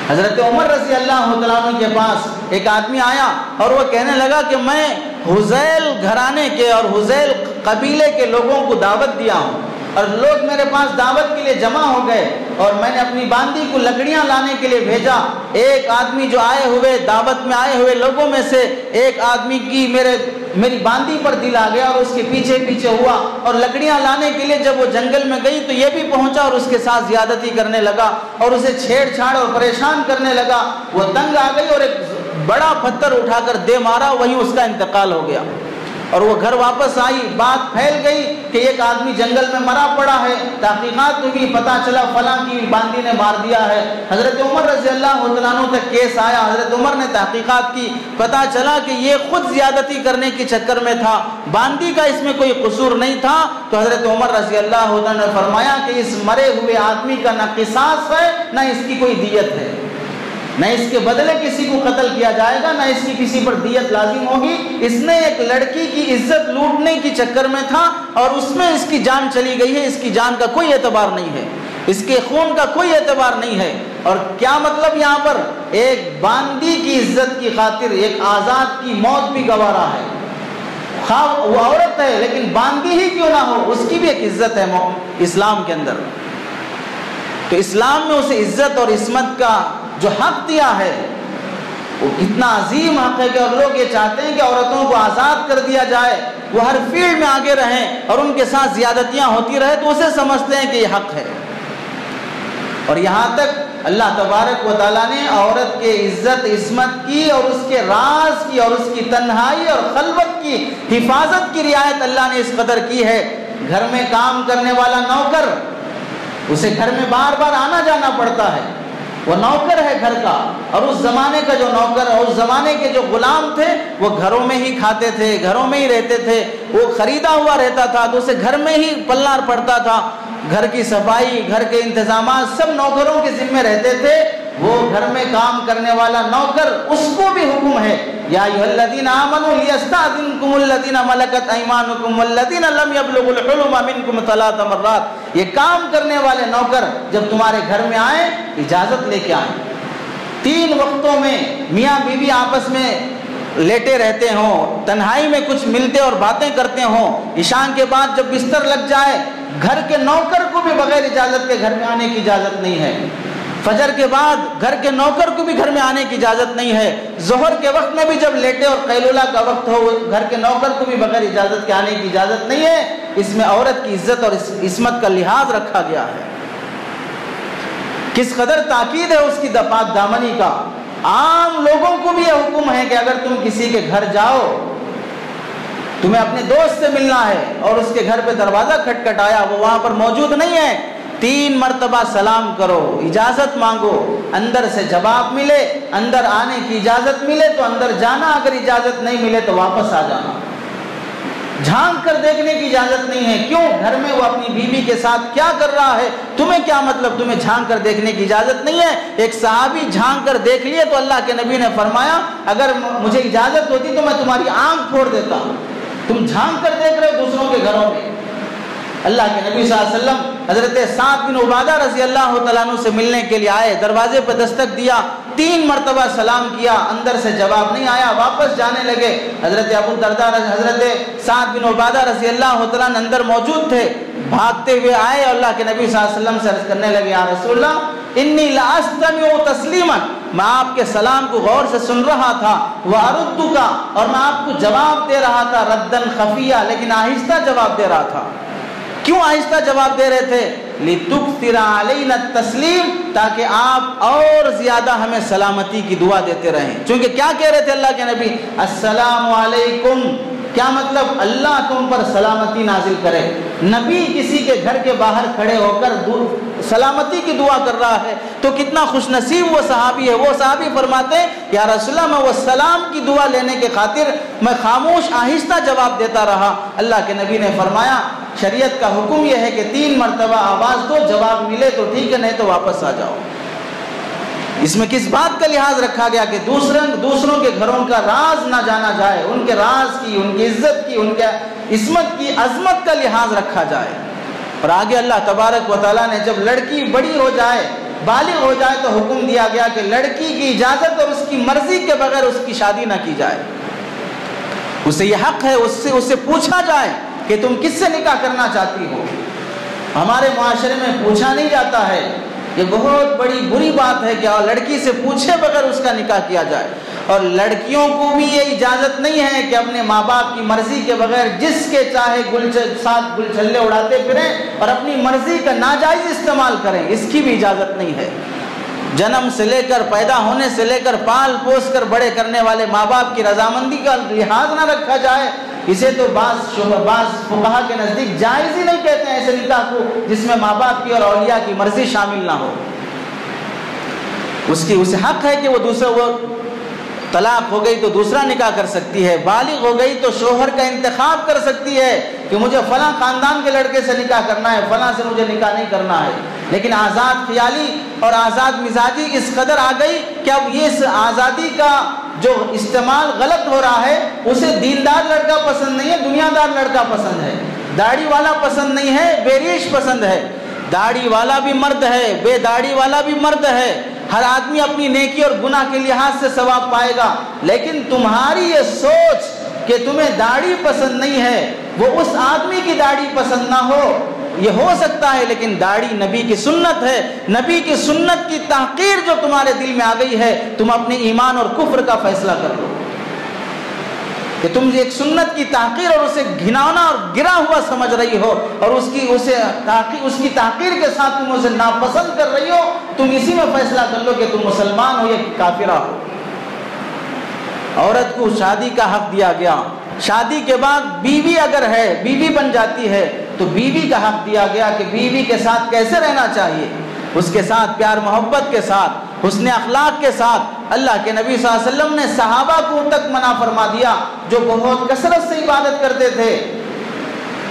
حضرت عمر رضی اللہ تعالیٰ عنہ کے پاس ایک آدمی آیا اور وہ کہنے لگا کہ میں حذیل گھرانے کے اور حذیل قبیلے کے لوگوں کو دعوت دیا ہوں اور لوگ میرے پاس دعوت کے لیے جمع ہو گئے اور میں نے اپنی باندی کو لکڑیاں لانے کے لیے بھیجا. ایک آدمی جو آئے ہوئے دعوت میں آئے ہوئے لوگوں میں سے ایک آدمی کی میری باندی پر دل آ گیا اور اس کے پیچھے پیچھے ہوا اور لکڑیاں لانے کے لیے جب وہ جنگل میں گئی تو یہ بھی پہنچا اور اس کے ساتھ زیادتی کرنے لگا اور اسے چھیڑ چھاڑ اور پریشان کرنے لگا. وہ تنگ آ گئی اور ایک بڑا پتھر اٹھا کر دے مارا, وہیں اس کا انتقال ہو گیا. اور وہ گھر واپس آئی, بات پھیل گئی کہ ایک آدمی جنگل میں مرا پڑا ہے. تحقیقات میں بھی پتہ چلا فلاں کی باندی نے مار دیا ہے. حضرت عمر رضی اللہ عنہ تک کیس آیا. حضرت عمر نے تحقیقات کی, پتہ چلا کہ یہ خود زیادتی کرنے کے چکر میں تھا, باندی کا اس میں کوئی قصور نہیں تھا. تو حضرت عمر رضی اللہ عنہ نے فرمایا کہ اس مرے ہوئے آدمی کا نہ قصاص ہے نہ اس کی کوئی دیت ہے, نہ اس کے بدلے کسی کو قتل کیا جائے گا, نہ اس کی کسی پر دیت لازم ہوگی. اس نے ایک لڑکی کی عزت لوٹنے کی چکر میں تھا اور اس میں اس کی جان چلی گئی ہے. اس کی جان کا کوئی اعتبار نہیں ہے, اس کے خون کا کوئی اعتبار نہیں ہے. اور کیا مطلب یہاں پر ایک باندی کی عزت کی خاطر ایک آزاد کی موت بھی گوارا ہے. خواہ وہ عورت ہے لیکن باندی ہی کیوں نہ ہو, اس کی بھی ایک عزت ہے اسلام کے اندر. تو اسلام میں اسے عزت اور عصمت کا جو حق دیا ہے وہ کتنا عظیم حق ہے کہ اور لوگ یہ چاہتے ہیں کہ عورتوں کو آزاد کر دیا جائے, وہ ہر فیلڈ میں آگے رہیں اور ان کے ساتھ زیادتیاں ہوتی رہے تو اسے سمجھتے ہیں کہ یہ حق ہے. اور یہاں تک اللہ تبارک و تعالیٰ نے عورت کے عزت عصمت کی اور اس کے راز کی اور اس کی تنہائی اور خلوت کی حفاظت کی رعایت اللہ نے اس قدر کی ہے. گھر میں کام کرنے والا نوکر, اسے گھر میں بار بار آنا جانا پڑتا ہے, وہ نوکر ہے گھر کا. اور اس زمانے کا جو نوکر اور اس زمانے کے جو غلام تھے وہ گھروں میں ہی کھاتے تھے, گھروں میں ہی رہتے تھے, وہ خریدا ہوا رہتا تھا تو اسے گھر میں ہی پلنا پڑتا تھا. گھر کی صفائی, گھر کے انتظامات سب نوکروں کے ذمہ رہتے تھے. وہ گھر میں کام کرنے والا نوکر, اس کو بھی حکم ہے یا ایھا الذین آمنوا لیستأذنکم الذین ملکت ایمانکم والذین لم یبلغوا الحلم منکم ثلاث مرات. یہ کام کرنے والے نوکر جب تمہارے گھر میں آئیں اجازت لے کے آئیں. 3 وقتوں میں میاں بیوی آپس میں لیٹے رہتے ہوں, تنہائی میں کچھ ملتے اور باتیں کرتے ہوں, عشاء کے بعد جب بستر لگ جائے گھر کے نوکر کو بھی بغیر اجازت کے گھر میں آنے کی اجازت نہیں ہے. فجر کے بعد گھر کے نوکر کو بھی گھر میں آنے کی اجازت نہیں ہے. ظہر کے وقت میں بھی جب لیٹے اور قیلولہ کا وقت ہو گھر کے نوکر کو بھی بغیر اجازت کے آنے کی اجازت نہیں ہے. اس میں عورت کی عزت اور عصمت کا لحاظ رکھا گیا ہے. کس قدر تاکید ہے اس کی پاک دامنی کا. عام لوگوں کو بھی یہ حکم ہے کہ اگر تم کسی کے گھر جاؤ, تمہیں اپنے دوست سے ملنا ہے اور اس کے گھر پہ دروازہ کھٹکھٹایا, وہ وہاں پر موجود نہیں ہے, 3 مرتبہ سلام کرو, اجازت مانگو, اندر سے جواب ملے, اندر آنے کی اجازت ملے تو اندر جانا, اگر اجازت نہیں ملے تو واپس آ جانا. جھانک کر دیکھنے کی اجازت نہیں ہے. کیوں؟ گھر میں وہ اپنی بیوی کے ساتھ کیا کر رہا ہے, تمہیں کیا مطلب, تمہیں جھانک کر دیکھنے کی اجازت نہیں ہے. ایک صحابی جھانک کر دیکھ لیے تو اللہ کے نبی نے فرمایا اگر مجھے اجازت ہوتی تو میں تمہاری آنکھ پھوڑ دیتا. تم جھانک کر دیکھ رہے ہو دوسروں کے گھروں میں. اللہ کے نبی صلی اللہ علیہ وسلم حضرت سعد بن عبادہ رضی اللہ تعالیٰ عنہ سے ملنے کے لیے آئے, دروازے پہ دستک دیا, 3 مرتبہ سلام کیا, اندر سے جواب نہیں آیا, واپس جانے لگے. حضرت ابو الدرداء حضرت سعد بن عبادہ رضی اللہ تعالیٰ عنہ اندر موجود تھے, بھاگتے ہوئے آئے اور اللہ کے نبی صلی اللہ علیہ وسلم سے عرض کرنے لگے یا رسول اللہ انی لاستمع تسلیما, میں آپ کے سلام کو غور سے سن رہا تھا, وارد کا, اور میں آپ کو جواب دے رہا تھا, ردن خفیہ, لیکن آہستہ جواب دے رہا تھا. کیوں آہستہ جواب دے رہے تھے؟ لِتُكْثِرَ عَلَيْنَا التَّسْلِيمَ, تاکہ آپ اور زیادہ ہمیں سلامتی کی دعا دیتے رہیں. چونکہ کیا کہہ رہے تھے اللہ کے نبی, السلام علیکم, کیا مطلب اللہ تم پر سلامتی نازل کرے. نبی کسی کے گھر کے باہر کھڑے ہو کر سلامتی کی دعا کر رہا ہے تو کتنا خوش نصیب وہ صحابی ہے. وہ صحابی فرماتے ہیں یا رسول اللہ میں وہ سلام کی دعا لینے کے خاطر میں خاموش آہستہ جواب دیتا رہا. اللہ کے نبی نے فرمایا شریعت کا حکم یہ ہے کہ 3 مرتبہ آواز دو, جواب ملے تو ٹھیک ہے, نہیں تو واپس آ جاؤ. اس میں کس بات کا لحاظ رکھا گیا کہ دوسروں کے گھروں کا راز نہ جانا جائے, ان کے راز کی, ان کی عزت کی, ان کے عصمت کی, عظمت کا لحاظ رکھا جائے. اور آگے اللہ تبارک و تعالیٰ نے جب لڑکی بڑی ہو جائے بالغ ہو جائے تو حکم دیا گیا کہ لڑکی کی اجازت اور اس کی مرضی کے بغیر اس کی شادی نہ کی جائے. اسے یہ حق ہے اس سے پوچھا جائے کہ تم کس سے نکاح کرنا چاہتی ہو. ہمارے معاشرے میں پوچھا نہیں جاتا ہے. یہ بہت بڑی بری بات ہے کہ لڑکی سے پوچھے بغیر اس کا نکاح کیا جائے. اور لڑکیوں کو بھی یہ اجازت نہیں ہے کہ اپنے ماں باپ کی مرضی کے بغیر جس کے چاہے ساتھ گل چھلے اڑاتے پھریں اور اپنی مرضی کا ناجائز استعمال کریں. اس کی بھی اجازت نہیں ہے. جنم سے لے کر پیدا ہونے سے لے کر پال پوس کر بڑے کرنے والے ماں باپ کی رضامندی کا لحاظ نہ رکھا جائے. اسے تو بعض فقہا کے نزدیک جائز ہی نہیں کہتے ہیں ایسے نکاح کو جس میں ماں باپ کی اور اولیاء کی مرضی شامل نہ ہو. اسے حق ہے کہ وہ طلاق ہو گئی تو دوسرا نکاح کر سکتی ہے. بالغ ہو گئی تو شوہر کا انتخاب کر سکتی ہے کہ مجھے فلاں خاندان کے لڑکے سے نکاح کرنا ہے, فلاں سے مجھے نکاح نہیں کرنا ہے. لیکن آزاد خیالی اور آزاد مزاجی اس قدر آ گئی کہ اب یہ اس آزادی کا جو استعمال غلط ہو رہا ہے. اسے دیندار لڑکا پسند نہیں ہے, دنیا دار لڑکا پسند ہے. داڑھی والا پسند نہیں ہے, بے ریش پسند ہے. داڑھی والا بھی مرد ہے, بے داڑھی والا بھی مرد ہے. ہر آدمی اپنی نیکی اور گناہ کے لحاظ سے ثواب پائے گا. لیکن تمہاری یہ سوچ کہ تمہیں داڑھی پسند نہیں ہے, وہ اس آدمی کی داڑھی پسند نہ ہو, یہ ہو سکتا ہے. لیکن داڑھی نبی کی سنت ہے. نبی کی سنت کی تحقیر جو تمہارے دل میں آ گئی ہے, تم اپنے ایمان اور کفر کا فیصلہ کر لو کہ تم ایک سنت کی تحقیر اور اسے گھنانا اور گرا ہوا سمجھ رہی ہو اور اس کی تحقیر کے ساتھ تم اسے ناپسند کر رہی ہو. تم اسی میں فیصلہ کر لو کہ تم مسلمان ہو یا کافرہ ہو. عورت کو شادی کا حق دیا گیا. شادی کے بعد بیوی اگر ہے, بیوی بن جاتی ہے, تو بیوی کا حق دیا گیا کہ بیوی کے ساتھ کیسے رہنا چاہیے. اس کے ساتھ پیار محبت کے ساتھ, حسن اخلاق کے ساتھ. اللہ کے نبی صلی اللہ علیہ وسلم نے صحابہ کو تک منع فرما دیا جو بہت کثرت سے عبادت کرتے تھے.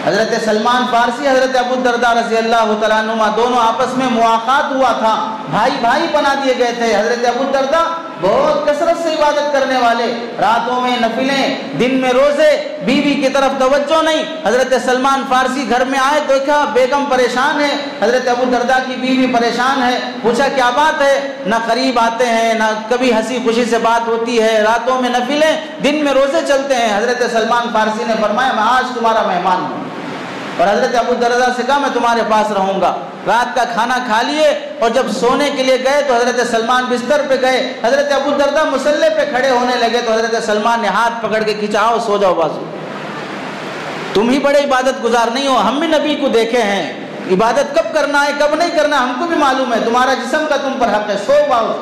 حضرت سلمان فارسی, حضرت ابو الدرداء رضی اللہ تعالیٰ عنہما, دونوں آپس میں مواخات ہوا تھا, بھائی بنا دیے گئے تھے. حضرت ابو الدرداء بہت کثرت سے عبادت کرنے والے, راتوں میں نفلیں, دن میں روزے, بیوی کی طرف توجہ نہیں. حضرت سلمان فارسی گھر میں آئے, دیکھا بیگم پریشان ہے, حضرت ابو الدرداء کی بیوی پریشان ہے. پوچھا کیا بات ہے؟ نہ قریب آتے ہیں, نہ کبھی ہنسی خوشی سے بات ہوتی ہے, راتوں میں نفلیں, دن میں روزے چلتے ہیں. حضرت سلمان فارسی نے فرمایا میں آج تمہارا مہمان ہوں. اور حضرت ابو الدرداء سے کہا میں تمہارے پاس رہوں گا. رات کا کھانا کھا لیے اور جب سونے کے لیے گئے تو حضرت سلمان بستر پہ گئے, حضرت ابو الدرداء مصلے پہ کھڑے ہونے لگے تو حضرت سلمان نے ہاتھ پکڑ کے کھینچا, آؤ سو جاؤ بازو, تم ہی بڑے عبادت گزار نہیں ہو, ہم بھی نبی کو دیکھے ہیں, عبادت کب کرنا ہے کب نہیں کرنا ہم کو بھی معلوم ہے, تمہارا جسم کا تم پر حق ہے, سو باؤ.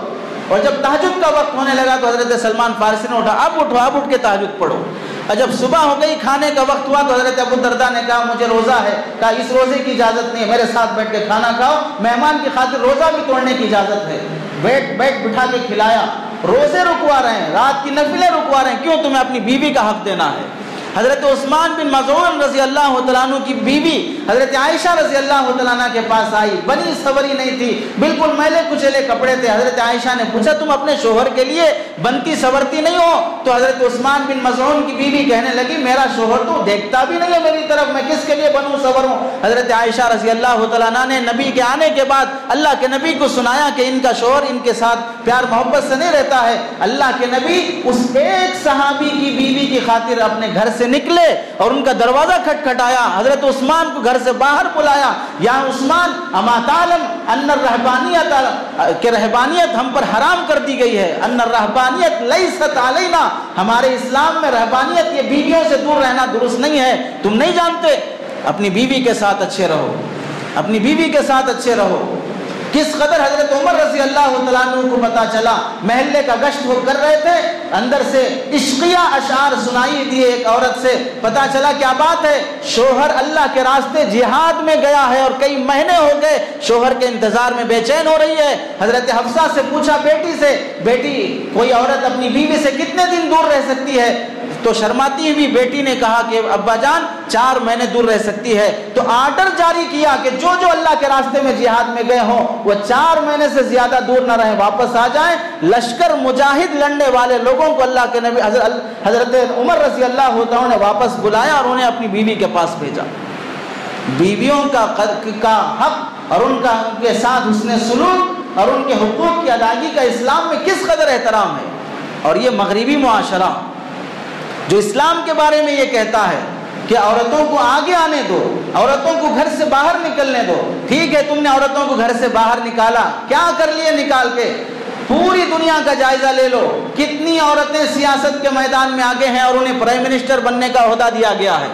اور جب تہجد کا وقت ہونے لگا تو حضرت سلمان فارسی نے اٹھا, اب اٹھو, اب اٹھ کے تہجد پڑھو. اور جب صبح ہو گئی, کھانے کا وقت ہوا تو حضرت ابو الدرداء نے کہا مجھے روزہ ہے. کہا اس روزے کی اجازت نہیں ہے, میرے ساتھ بیٹھ کے کھانا کھاؤ, مہمان کی خاطر روزہ بھی توڑنے کی اجازت ہے. بیٹھ بٹھا کے کھلایا. روزے رکوا رہے ہیں, رات کی نفلیں رکوا رہے ہیں, کیوں؟ تمہیں اپنی بیوی کا حق دینا ہے. حضرت عثمان بن مظعون رضی اللہ تعالیٰ عنہ کی بیوی حضرت عائشہ رضی اللہ تعالیٰ عنہ کے پاس آئی, بنی سوری نہیں تھی, بالکل میلے کچیلے کپڑے تھے. حضرت عائشہ نے پوچھا تم اپنے شوہر کے لیے بنتی سورتی نہیں ہو؟ تو حضرت عثمان بن مظعون کی بیوی کہنے لگی میرا شوہر تو دیکھتا بھی نہیں ہے میری طرف, میں کس کے لیے بنوں سوروں. حضرت عائشہ رضی اللہ تعالیٰ عنہ نے نبی کے آنے کے بعد اللہ کے نبی کو سنایا کہ ان کا شوہر ان کے ساتھ پیار محبت سے نہیں رہتا ہے. اللہ کے نبی اس ایک صحابی کی بیوی کی خاطر اپنے گھر سے نکلے اور ان کا دروازہ کھٹکھٹایا. حضرت عثمان کو گھر سے باہر بلایا, یا عثمان اما تعلم ان الرہبانیت, کہ رہبانیت ہم پر حرام کر دی گئی ہے. ان الرہبانیت لیست علینا, ہمارے اسلام میں رہبانیت, یہ بیویوں سے دور رہنا درست نہیں ہے. تم نہیں جانتے, اپنی بیوی کے ساتھ اچھے رہو, اپنی بیوی کے ساتھ اچھے رہو. کس قدر حضرت عمر رضی اللہ تعالیٰ عنہ کو پتا چلا, محلے کا گشت وہ کر رہے تھے, اندر سے عشقیہ اشعار سنائی دیے ایک عورت سے. پتا چلا کیا بات ہے, شوہر اللہ کے راستے جہاد میں گیا ہے اور کئی مہینے ہو گئے شوہر کے انتظار میں بے چین ہو رہی ہے. حضرت حفصہ سے پوچھا بیٹی سے, بیٹی کوئی عورت اپنی بیوی سے کتنے دن دور رہ سکتی ہے؟ تو شرماتی ہوئی بیٹی نے کہا کہ ابا جان 4 مہینے دور رہ سکتی ہے. تو آرڈر جاری کیا کہ جو اللہ کے راستے میں جہاد میں گئے ہوں وہ 4 مہینے سے زیادہ دور نہ رہیں, واپس آ جائیں. لشکر مجاہد لڑنے والے لوگوں کو اللہ کے نبی حضرت عمر رضی اللہ عنہ نے واپس بلایا اور انہیں اپنی بیوی کے پاس بھیجا. بیویوں کا حق اور ان کے ساتھ حسن سلوک اور ان کے حقوق کی ادائیگی کا اسلام میں کس قدر احترام ہے۔ اور یہ مغربی معاشرہ جو اسلام کے بارے میں یہ کہتا ہے کہ عورتوں کو آگے آنے دو، عورتوں کو گھر سے باہر نکلنے دو، ٹھیک ہے تم نے عورتوں کو گھر سے باہر نکالا، کیا کر لیے نکال کے؟ پوری دنیا کا جائزہ لے لو، کتنی عورتیں سیاست کے میدان میں آگے ہیں اور انہیں پرائم منسٹر بننے کا عہدہ دیا گیا ہے۔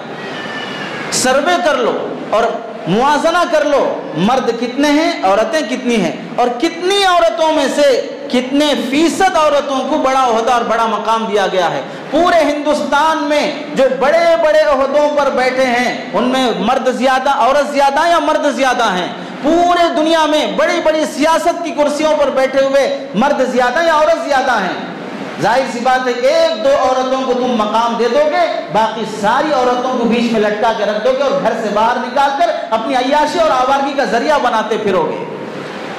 سروے کر لو اور موازنہ کر لو، مرد کتنے ہیں، عورتیں کتنی ہیں، اور کتنی عورتوں میں سے کتنے فیصد عورتوں کو بڑا عہدہ اور بڑا مقام دیا گیا ہے۔ پورے ہندوستان میں جو بڑے بڑے عہدوں پر بیٹھے ہیں ان میں مرد زیادہ، عورت زیادہ یا مرد زیادہ ہیں؟ پورے دنیا میں بڑی بڑی سیاست کی کرسیوں پر بیٹھے ہوئے مرد زیادہ یا عورت زیادہ ہیں؟ ظاہر سی بات ہے ایک دو عورتوں کو تم مقام دے دو گے، باقی ساری عورتوں کو بیچ میں لٹکا کے رکھ دو گے اور گھر سے باہر نکال کر اپنی عیاشی اور آوارگی کا ذریعہ بناتے پھرو گے۔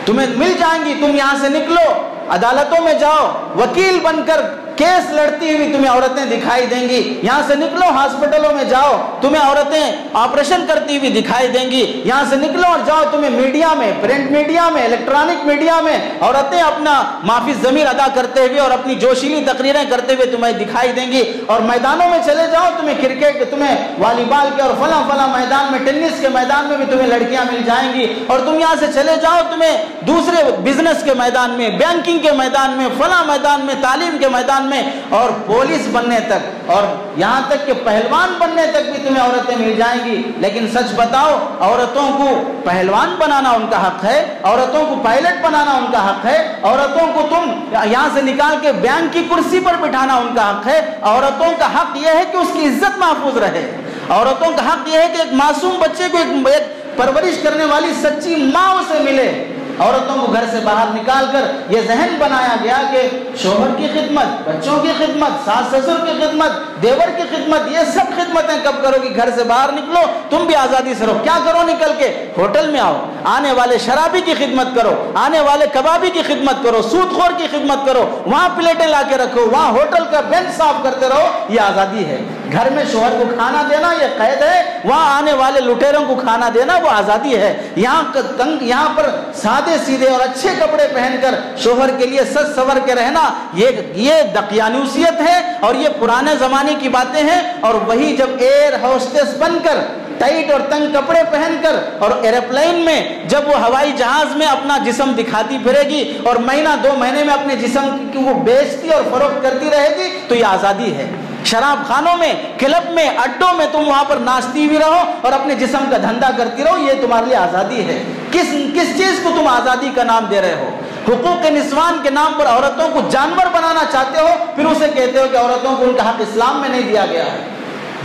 تمہیں مل جائیں گی، تم یہاں سے نکلو، عدالتوں میں جاؤ، وکیل بن کر کیس لڑتی ہوئی تمہیں عورتیں دکھائی دیں گی، یہاں سے نکلو ہاسپٹلوں میں جاؤ، تمہیں عورتیں آپریشن کرتی ہوئی دکھائی دیں گی، یہاں سے نکلو اور جاؤ، تمہیں میڈیا میں، پرنٹ میڈیا میں، الیکٹرانک میڈیا میں عورتیں اپنا معافی ضمیر ادا کرتے ہوئے اور اپنی جوشیلی تقریریں کرتے ہوئے تمہیں دکھائی دیں گی، اور میدانوں میں چلے جاؤ، تمہیں کرکٹ، تمہیں والی بال کے اور فلاں فلاں میدان میں، ٹینس کے میدان میں بھی تمہیں لڑکیاں مل جائیں گی، اور تم یہاں سے چلے جاؤ، تمہیں دوسرے بزنس کے میدان میں، بینکنگ کے میدان میں، فلاں میدان میں، تعلیم کے میدان میں، اور پولیس بننے تک اور یہاں تک کہ پہلوان بننے تک بھی تمہیں عورتیں مل جائیں گی۔ لیکن سچ بتاؤ، عورتوں کو پہلوان بنانا ان کا حق ہے، عورتوں کو پائلٹ بنانا ان کا حق ہے، عورتوں کو تم یہاں سے نکال کے بینک کی کرسی پر بٹھانا ان کا حق ہے۔ عورتوں کا حق یہ ہے کہ اس کی عزت محفوظ رہے، عورتوں کا حق یہ ہے کہ ایک معصوم بچے کو ایک پرورش کرنے والی سچی ماں اسے ملے۔ عورتوں کو گھر سے باہر نکال کر یہ ذہن بنایا گیا کہ شوہر کی خدمت، بچوں کی خدمت، ساس سسر کی خدمت، دیور کی خدمت، یہ سب خدمتیں کب کرو گی؟ گھر سے باہر نکلو، تم بھی آزادی سے رہو۔ کیا کرو نکل کے؟ ہوٹل میں آؤ، آنے والے شرابی کی خدمت کرو، آنے والے کبابی کی خدمت کرو، سود خور کی خدمت کرو، وہاں پلیٹیں لا کے رکھو، وہاں ہوٹل کا بینچ صاف کرتے رہو، یہ آزادی ہے۔ گھر میں شوہر کو کھانا دینا یہ قید ہے، وہاں آنے والے لٹیروں کو کھانا دینا وہ آزادی ہے۔ یہاں پر سادے سیدھے اور اچھے کپڑے پہن کر شوہر کے لیے سج سور کے رہنا یہ دقیانوسیت ہے اور یہ پرانے زمانے کی باتیں ہیں۔ اور وہی جب ایئر ہوسٹس بن کر ٹائٹ اور تنگ کپڑے پہن کر اور ایروپلین میں جب وہ ہوائی جہاز میں اپنا جسم دکھاتی پھرے گی اور مہینہ دو مہینے میں اپنے جسم کی وہ بیچتی اور فروخت کرتی رہے گی تو یہ آزادی ہے۔ شراب خانوں میں، کلب میں، اڈوں میں تم وہاں پر ناچتی ہوئی رہو اور اپنے جسم کا دھندا کرتی رہو، یہ تمہارے لیے آزادی ہے۔ کس چیز کو تم آزادی کا نام دے رہے ہو؟ حقوق نسوان کے نام پر عورتوں کو جانور بنانا چاہتے ہو، پھر اسے کہتے ہو کہ عورتوں کو ان کا حق اسلام میں نہیں دیا گیا ہے۔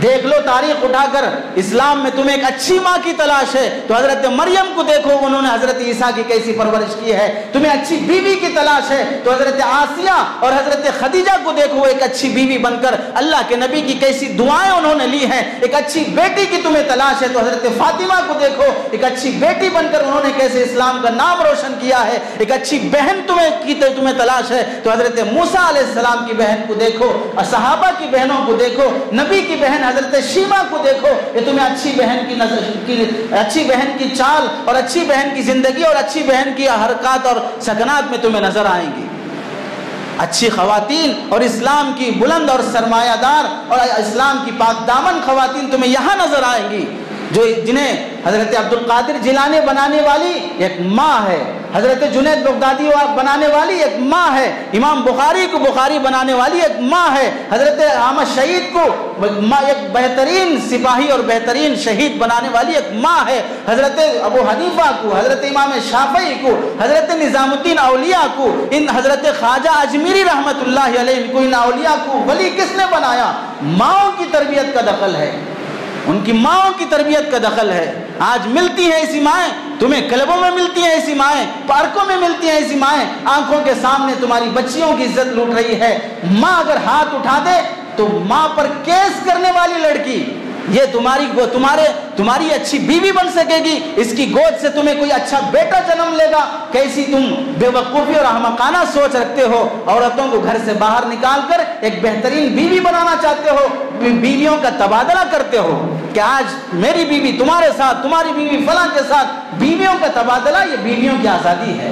دیکھ لو تاریخ اٹھا کر، اسلام میں تمہیں ایک اچھی ماں کی تلاش ہے تو حضرت مریم کو دیکھو، انہوں نے حضرت عیسیٰ کی کیسی پرورش کی ہے۔ تمہیں اچھی بیوی کی تلاش ہے تو حضرت آسیہ اور حضرت خدیجہ کو دیکھو، ایک اچھی بیوی بن کر اللہ کے نبی کی کیسی دعائیں انہوں نے لی ہیں۔ ایک اچھی بیٹی کی تمہیں تلاش ہے تو حضرت فاطمہ کو دیکھو، ایک اچھی بیٹی بن کر انہوں نے کیسے اسلام کا نام روشن کیا ہے۔ ایک اچھی بہن تمہیں تلاش ہے تو حضرت موسیٰ علیہ السلام کی بہن کو دیکھو، صحابہ کی بہنوں کو دیکھو، نبی کی بہن حضرت شیما کو دیکھو، یہ تمہیں اچھی بہن کی چال اور اچھی بہن کی زندگی اور اچھی بہن کی حرکات اور سکنات میں تمہیں نظر آئیں گی۔ اچھی خواتین اور اسلام کی بلند اور سرمایہ دار اور اسلام کی پاک دامن خواتین تمہیں یہاں نظر آئیں گی، جنہیں حضرت عبد القادر جیلانی بنانے والی ایک ماں ہے، حضرت جنید بغدادی بنانے والی ایک ماں ہے، امام بخاری کو بخاری بنانے والی ایک ماں ہے، حضرت احمد شہید کو ایک بہترین سپاہی اور بہترین شہید بنانے والی ایک ماں ہے، حضرت ابو حنیفہ کو، حضرت امام شافعی کو، حضرت نظام الدین اولیاء کو، حضرت خواجہ اجمیری رحمت اللہ علیہ کو، ان اولیاء کو ولی کس نے بنایا؟ ماؤں کی تربیت کا دخل ہے، ان کی ماؤں کی تربیت کا دخل ہے۔ آج ملتی ہیں ایسی مائیں، تمہیں کلبوں میں ملتی ہیں ایسی مائیں، پارکوں میں ملتی ہیں ایسی مائیں، آنکھوں کے سامنے تمہاری بچیوں کی عزت لوٹ رہی ہے۔ ماں اگر ہاتھ اٹھا دے تو ماں پر کیس کرنے والی لڑکی یہ تمہاری اچھی بیوی بن سکے گی، اس کی گود سے تمہیں کوئی اچھا بیٹا جنم لے گا۔ کیسی تم بے وقوفی اور احمقانہ سوچ رکھتے ہو، عورتوں کو گھر سے باہر نکال کر ایک بہترین بیوی بنانا چاہتے ہو، بیویوں کا تبادلہ کرتے ہو کہ آج میری بیوی تمہارے ساتھ، تمہاری بیوی فلاں کے ساتھ، بیویوں کا تبادلہ یہ بیویوں کی آزادی ہے۔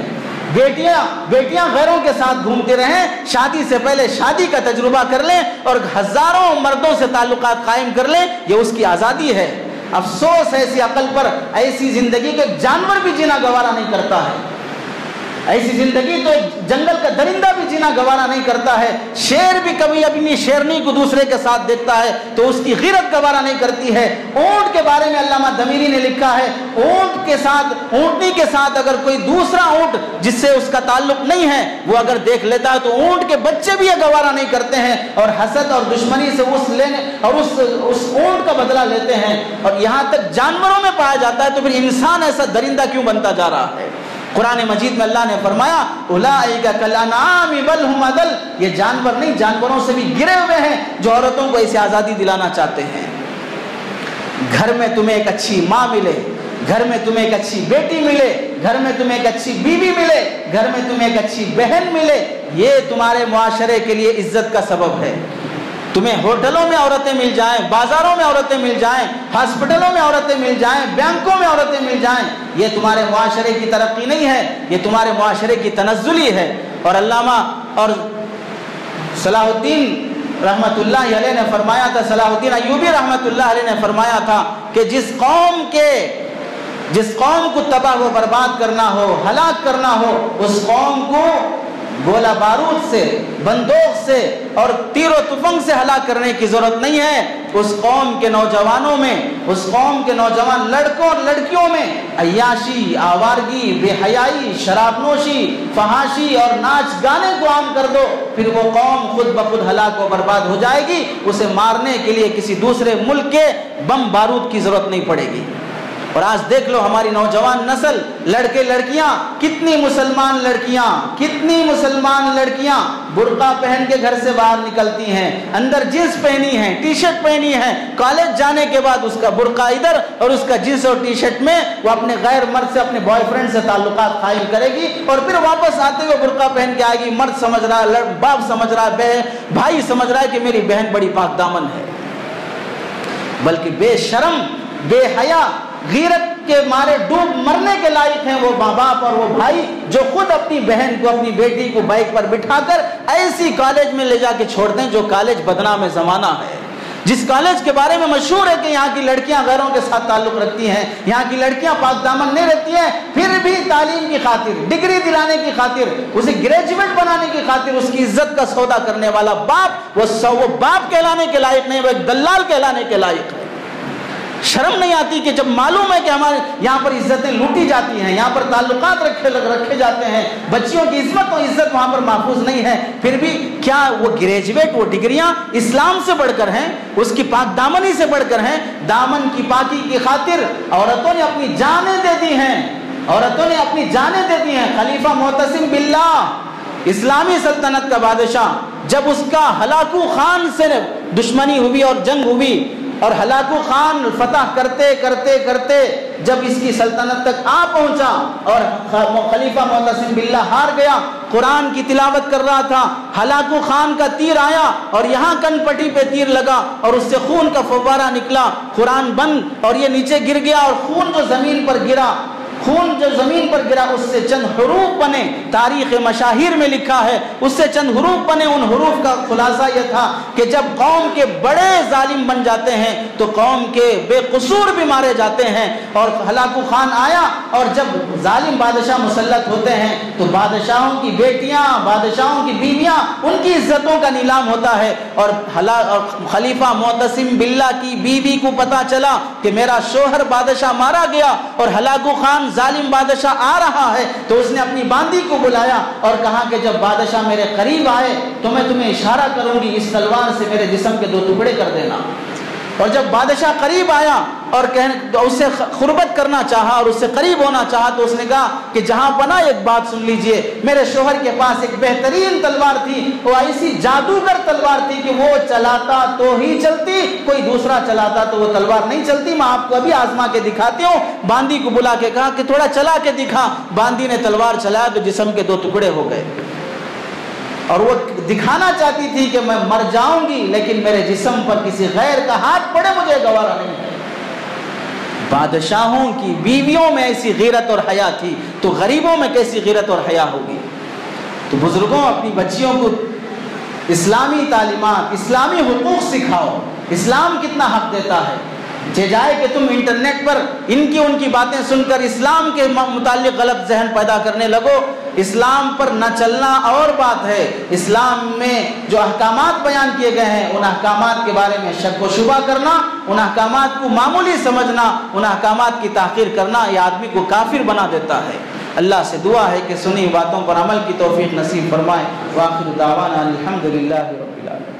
بیٹیاں غیروں کے ساتھ گھومتے رہیں، شادی سے پہلے شادی کا تجربہ کر لیں اور ہزاروں مردوں سے تعلقات قائم کر لیں، یہ اس کی آزادی ہے۔ افسوس ہے ایسی عقل پر، ایسی زندگی کو ایک جانور بھی جینا گوارا نہیں کرتا ہے، ایسی زندگی تو ایک جنگل کا درندہ بھی جینا گوارا نہیں کرتا ہے۔ شیر بھی کبھی اپنی شیرنی کو دوسرے کے ساتھ دیکھتا ہے تو اس کی غیرت گوارا نہیں کرتی ہے۔ اونٹ کے بارے میں علامہ دمیری نے لکھا ہے، اونٹنی کے ساتھ اگر کوئی دوسرا اونٹ جس سے اس کا تعلق نہیں ہے وہ اگر دیکھ لیتا ہے تو اونٹ کے بچے بھی یہ گوارا نہیں کرتے ہیں اور حسد اور دشمنی سے اس اونٹ کا بدلہ لیتے ہیں، اور یہاں تک جانوروں میں پایا جاتا ہے، تو پھر انسان ایسا درندہ کیوں بنتا جا رہا ہے؟ قرآن مجید میں اللہ نے فرمایا اولئک کالانعام بل هم اضل، یہ جانور نہیں، جانوروں سے بھی گرے ہوئے ہیں جو عورتوں کو ایسی آزادی دلانا چاہتے ہیں۔ گھر میں تمہیں ایک اچھی ماں ملے، گھر میں تمہیں ایک اچھی بیٹی ملے، گھر میں تمہیں ایک اچھی بیوی ملے، گھر میں تمہیں ایک اچھی بہن ملے، یہ تمہارے معاشرے کے لیے عزت کا سبب ہے۔ تمہیں ہوٹلوں میں عورتیں مل جائیں، بازاروں میں عورتیں مل جائیں، ہاسپٹلوں میں عورتیں مل جائیں، بینکوں میں عورتیں مل جائیں، یہ تمہارے معاشرے کی ترقی نہیں ہے، یہ تمہارے معاشرے کی تنزلی ہے۔ اور علامہ اور صلاح الدین رحمت اللہ علیہ نے فرمایا تھا، صلاح الدین ایوبی رحمت اللہ علیہ نے فرمایا تھا کہ جس قوم کو تباہ و برباد کرنا ہو، ہلاک کرنا ہو، اس قوم کو گولہ بارود سے، بندوق سے اور تیر و تفنگ سے ہلاک کرنے کی ضرورت نہیں ہے۔ اس قوم کے نوجوانوں میں، اس قوم کے نوجوان لڑکوں اور لڑکیوں میں عیاشی، آوارگی، بے حیائی، شراب نوشی، فحاشی اور ناچ گانے کو عام کر دو، پھر وہ قوم خود بخود ہلاک و برباد ہو جائے گی، اسے مارنے کے لیے کسی دوسرے ملک کے بم بارود کی ضرورت نہیں پڑے گی۔ اور آج دیکھ لو ہماری نوجوان نسل، لڑکے لڑکیاں، کتنی مسلمان لڑکیاں برقع پہن کے گھر سے باہر نکلتی ہیں، اندر جینس پہنی ہیں، ٹی شرٹ پہنی ہیں، کالج جانے کے بعد اس کا برقع ادھر اور اس کا جینس اور ٹی شرٹ میں وہ اپنے غیر مرد سے، اپنے بوائے فرینڈ سے تعلقات قائم کرے گی، اور پھر واپس آتے ہوئے برقع پہن کے آئے گی۔ مرد سمجھ رہا ہے، باپ سمجھ رہا ہے، بھائی سمجھ رہا ہے کہ میری بہن بڑی پاک دامن ہے، بلکہ بے شرم، بے حیا، غیرت کے مارے ڈوب مرنے کے لائق ہیں وہ ماں باپ اور وہ بھائی جو خود اپنی بہن کو، اپنی بیٹی کو بائک پر بٹھا کر ایسی کالج میں لے جا کے چھوڑ دیں جو کالج بدنام زمانہ ہے، جس کالج کے بارے میں مشہور ہے کہ یہاں کی لڑکیاں غیروں کے ساتھ تعلق رکھتی ہیں، یہاں کی لڑکیاں پاک دامن نہیں رہتی ہیں، پھر بھی تعلیم کی خاطر، ڈگری دلانے کی خاطر، اسے گریجویٹ بنانے کی خاطر اس کی عزت کا سودا کرنے والا باپ، وہ باپ کہلانے کے لائق نہیں، وہ ایک دلال کہلانے کے لائق ہے۔ شرم نہیں آتی کہ جب معلوم ہے کہ ہمارے یہاں پر عزتیں لوٹی جاتی ہیں، یہاں پر تعلقات رکھے جاتے ہیں، بچیوں کی عزت و عزت وہاں پر محفوظ نہیں ہے، پھر بھی کیا وہ گریجویٹ، وہ ڈگریاں اسلام سے بڑھ کر ہیں، اس کی پاک دامنی سے بڑھ کر ہیں؟ دامن کی پاکی کی خاطر عورتوں نے اپنی جانیں دے دی ہیں، عورتوں نے اپنی جانیں دے دی ہیں۔ خلیفہ معتصم باللہ، اسلامی سلطنت کا بادشاہ، جب اس کا ہلاکو خان سے دشمنی ہوئی اور جنگ ہوئی اور ہلاکو خان فتح کرتے کرتے کرتے جب اس کی سلطنت تک آ پہنچا اور خلیفہ معتصم باللہ ہار گیا، قرآن کی تلاوت کر رہا تھا، ہلاکو خان کا تیر آیا اور یہاں کن پٹی پہ تیر لگا اور اس سے خون کا فوارہ نکلا، قرآن بند اور یہ نیچے گر گیا، اور خون جو زمین پر گرا اس سے چند حروف بنے، تاریخ مشاہیر میں لکھا ہے اس سے چند حروف بنے۔ ان حروف کا خلاصہ یہ تھا کہ جب قوم کے بڑے ظالم بن جاتے ہیں تو قوم کے بے قصور بھی مارے جاتے ہیں، اور ہلاکو خان آیا اور جب ظالم بادشاہ مسلط ہوتے ہیں تو بادشاہوں کی بیٹیاں، بادشاہوں کی بیویاں، ان کی عزتوں کا نیلام ہوتا ہے، اور خلیفہ معتصم باللہ کی بیوی کو پتا چلا کہ میرا شوہر بادشاہ مارا گیا اور ہلاکو خان ظالم بادشاہ آ رہا ہے، تو اس نے اپنی باندی کو بلایا اور کہا کہ جب بادشاہ میرے قریب آئے تو میں تمہیں اشارہ کروں گی، اس تلوار سے میرے جسم کے 2 ٹکڑے کر دینا۔ اور جب بادشاہ قریب آیا اور اس سے قربت کرنا چاہا اور اس سے قریب ہونا چاہا تو اس نے کہا کہ جہاں پنا ایک بات سن لیجئے، میرے شوہر کے پاس ایک بہترین تلوار تھی، وہ ایسی جادوگر تلوار تھی کہ وہ چلاتا تو ہی چلتی، کوئی دوسرا چلاتا تو وہ تلوار نہیں چلتی، میں آپ کو ابھی آزما کے دکھاتی ہوں۔ باندی کو بلا کے کہا کہ تھوڑا چلا کے دکھا، باندی نے تلوار چلایا تو جسم کے 2 ٹکڑے ہو گئے، اور وہ دکھانا چاہتی تھی کہ میں مر جاؤں گی لیکن میرے جسم پر کسی غیر کا ہاتھ پڑے مجھے گوارا نہیں ہے۔ بادشاہوں کی بیویوں میں ایسی غیرت اور حیا تھی تو غریبوں میں کیسی غیرت اور حیا ہوگی؟ تو بزرگوں اپنی بچیوں کو اسلامی تعلیمات، اسلامی حقوق سکھاؤ۔ اسلام کتنا حق دیتا ہے، جائے کہ تم انٹرنیٹ پر ان کی باتیں سن کر اسلام کے متعلق غلط ذہن پیدا کرنے لگو۔ اسلام پر نہ چلنا اور بات ہے، اسلام میں جو احکامات بیان کیے گئے ہیں ان احکامات کے بارے میں شک و شبہ کرنا، ان احکامات کو معمولی سمجھنا، ان احکامات کی تاخیر کرنا، یہ آدمی کو کافر بنا دیتا ہے۔ اللہ سے دعا ہے کہ سنی باتوں پر عمل کی توفیق نصیب فرمائے۔ وآخر دعوانا الحمدللہ رب العالمین۔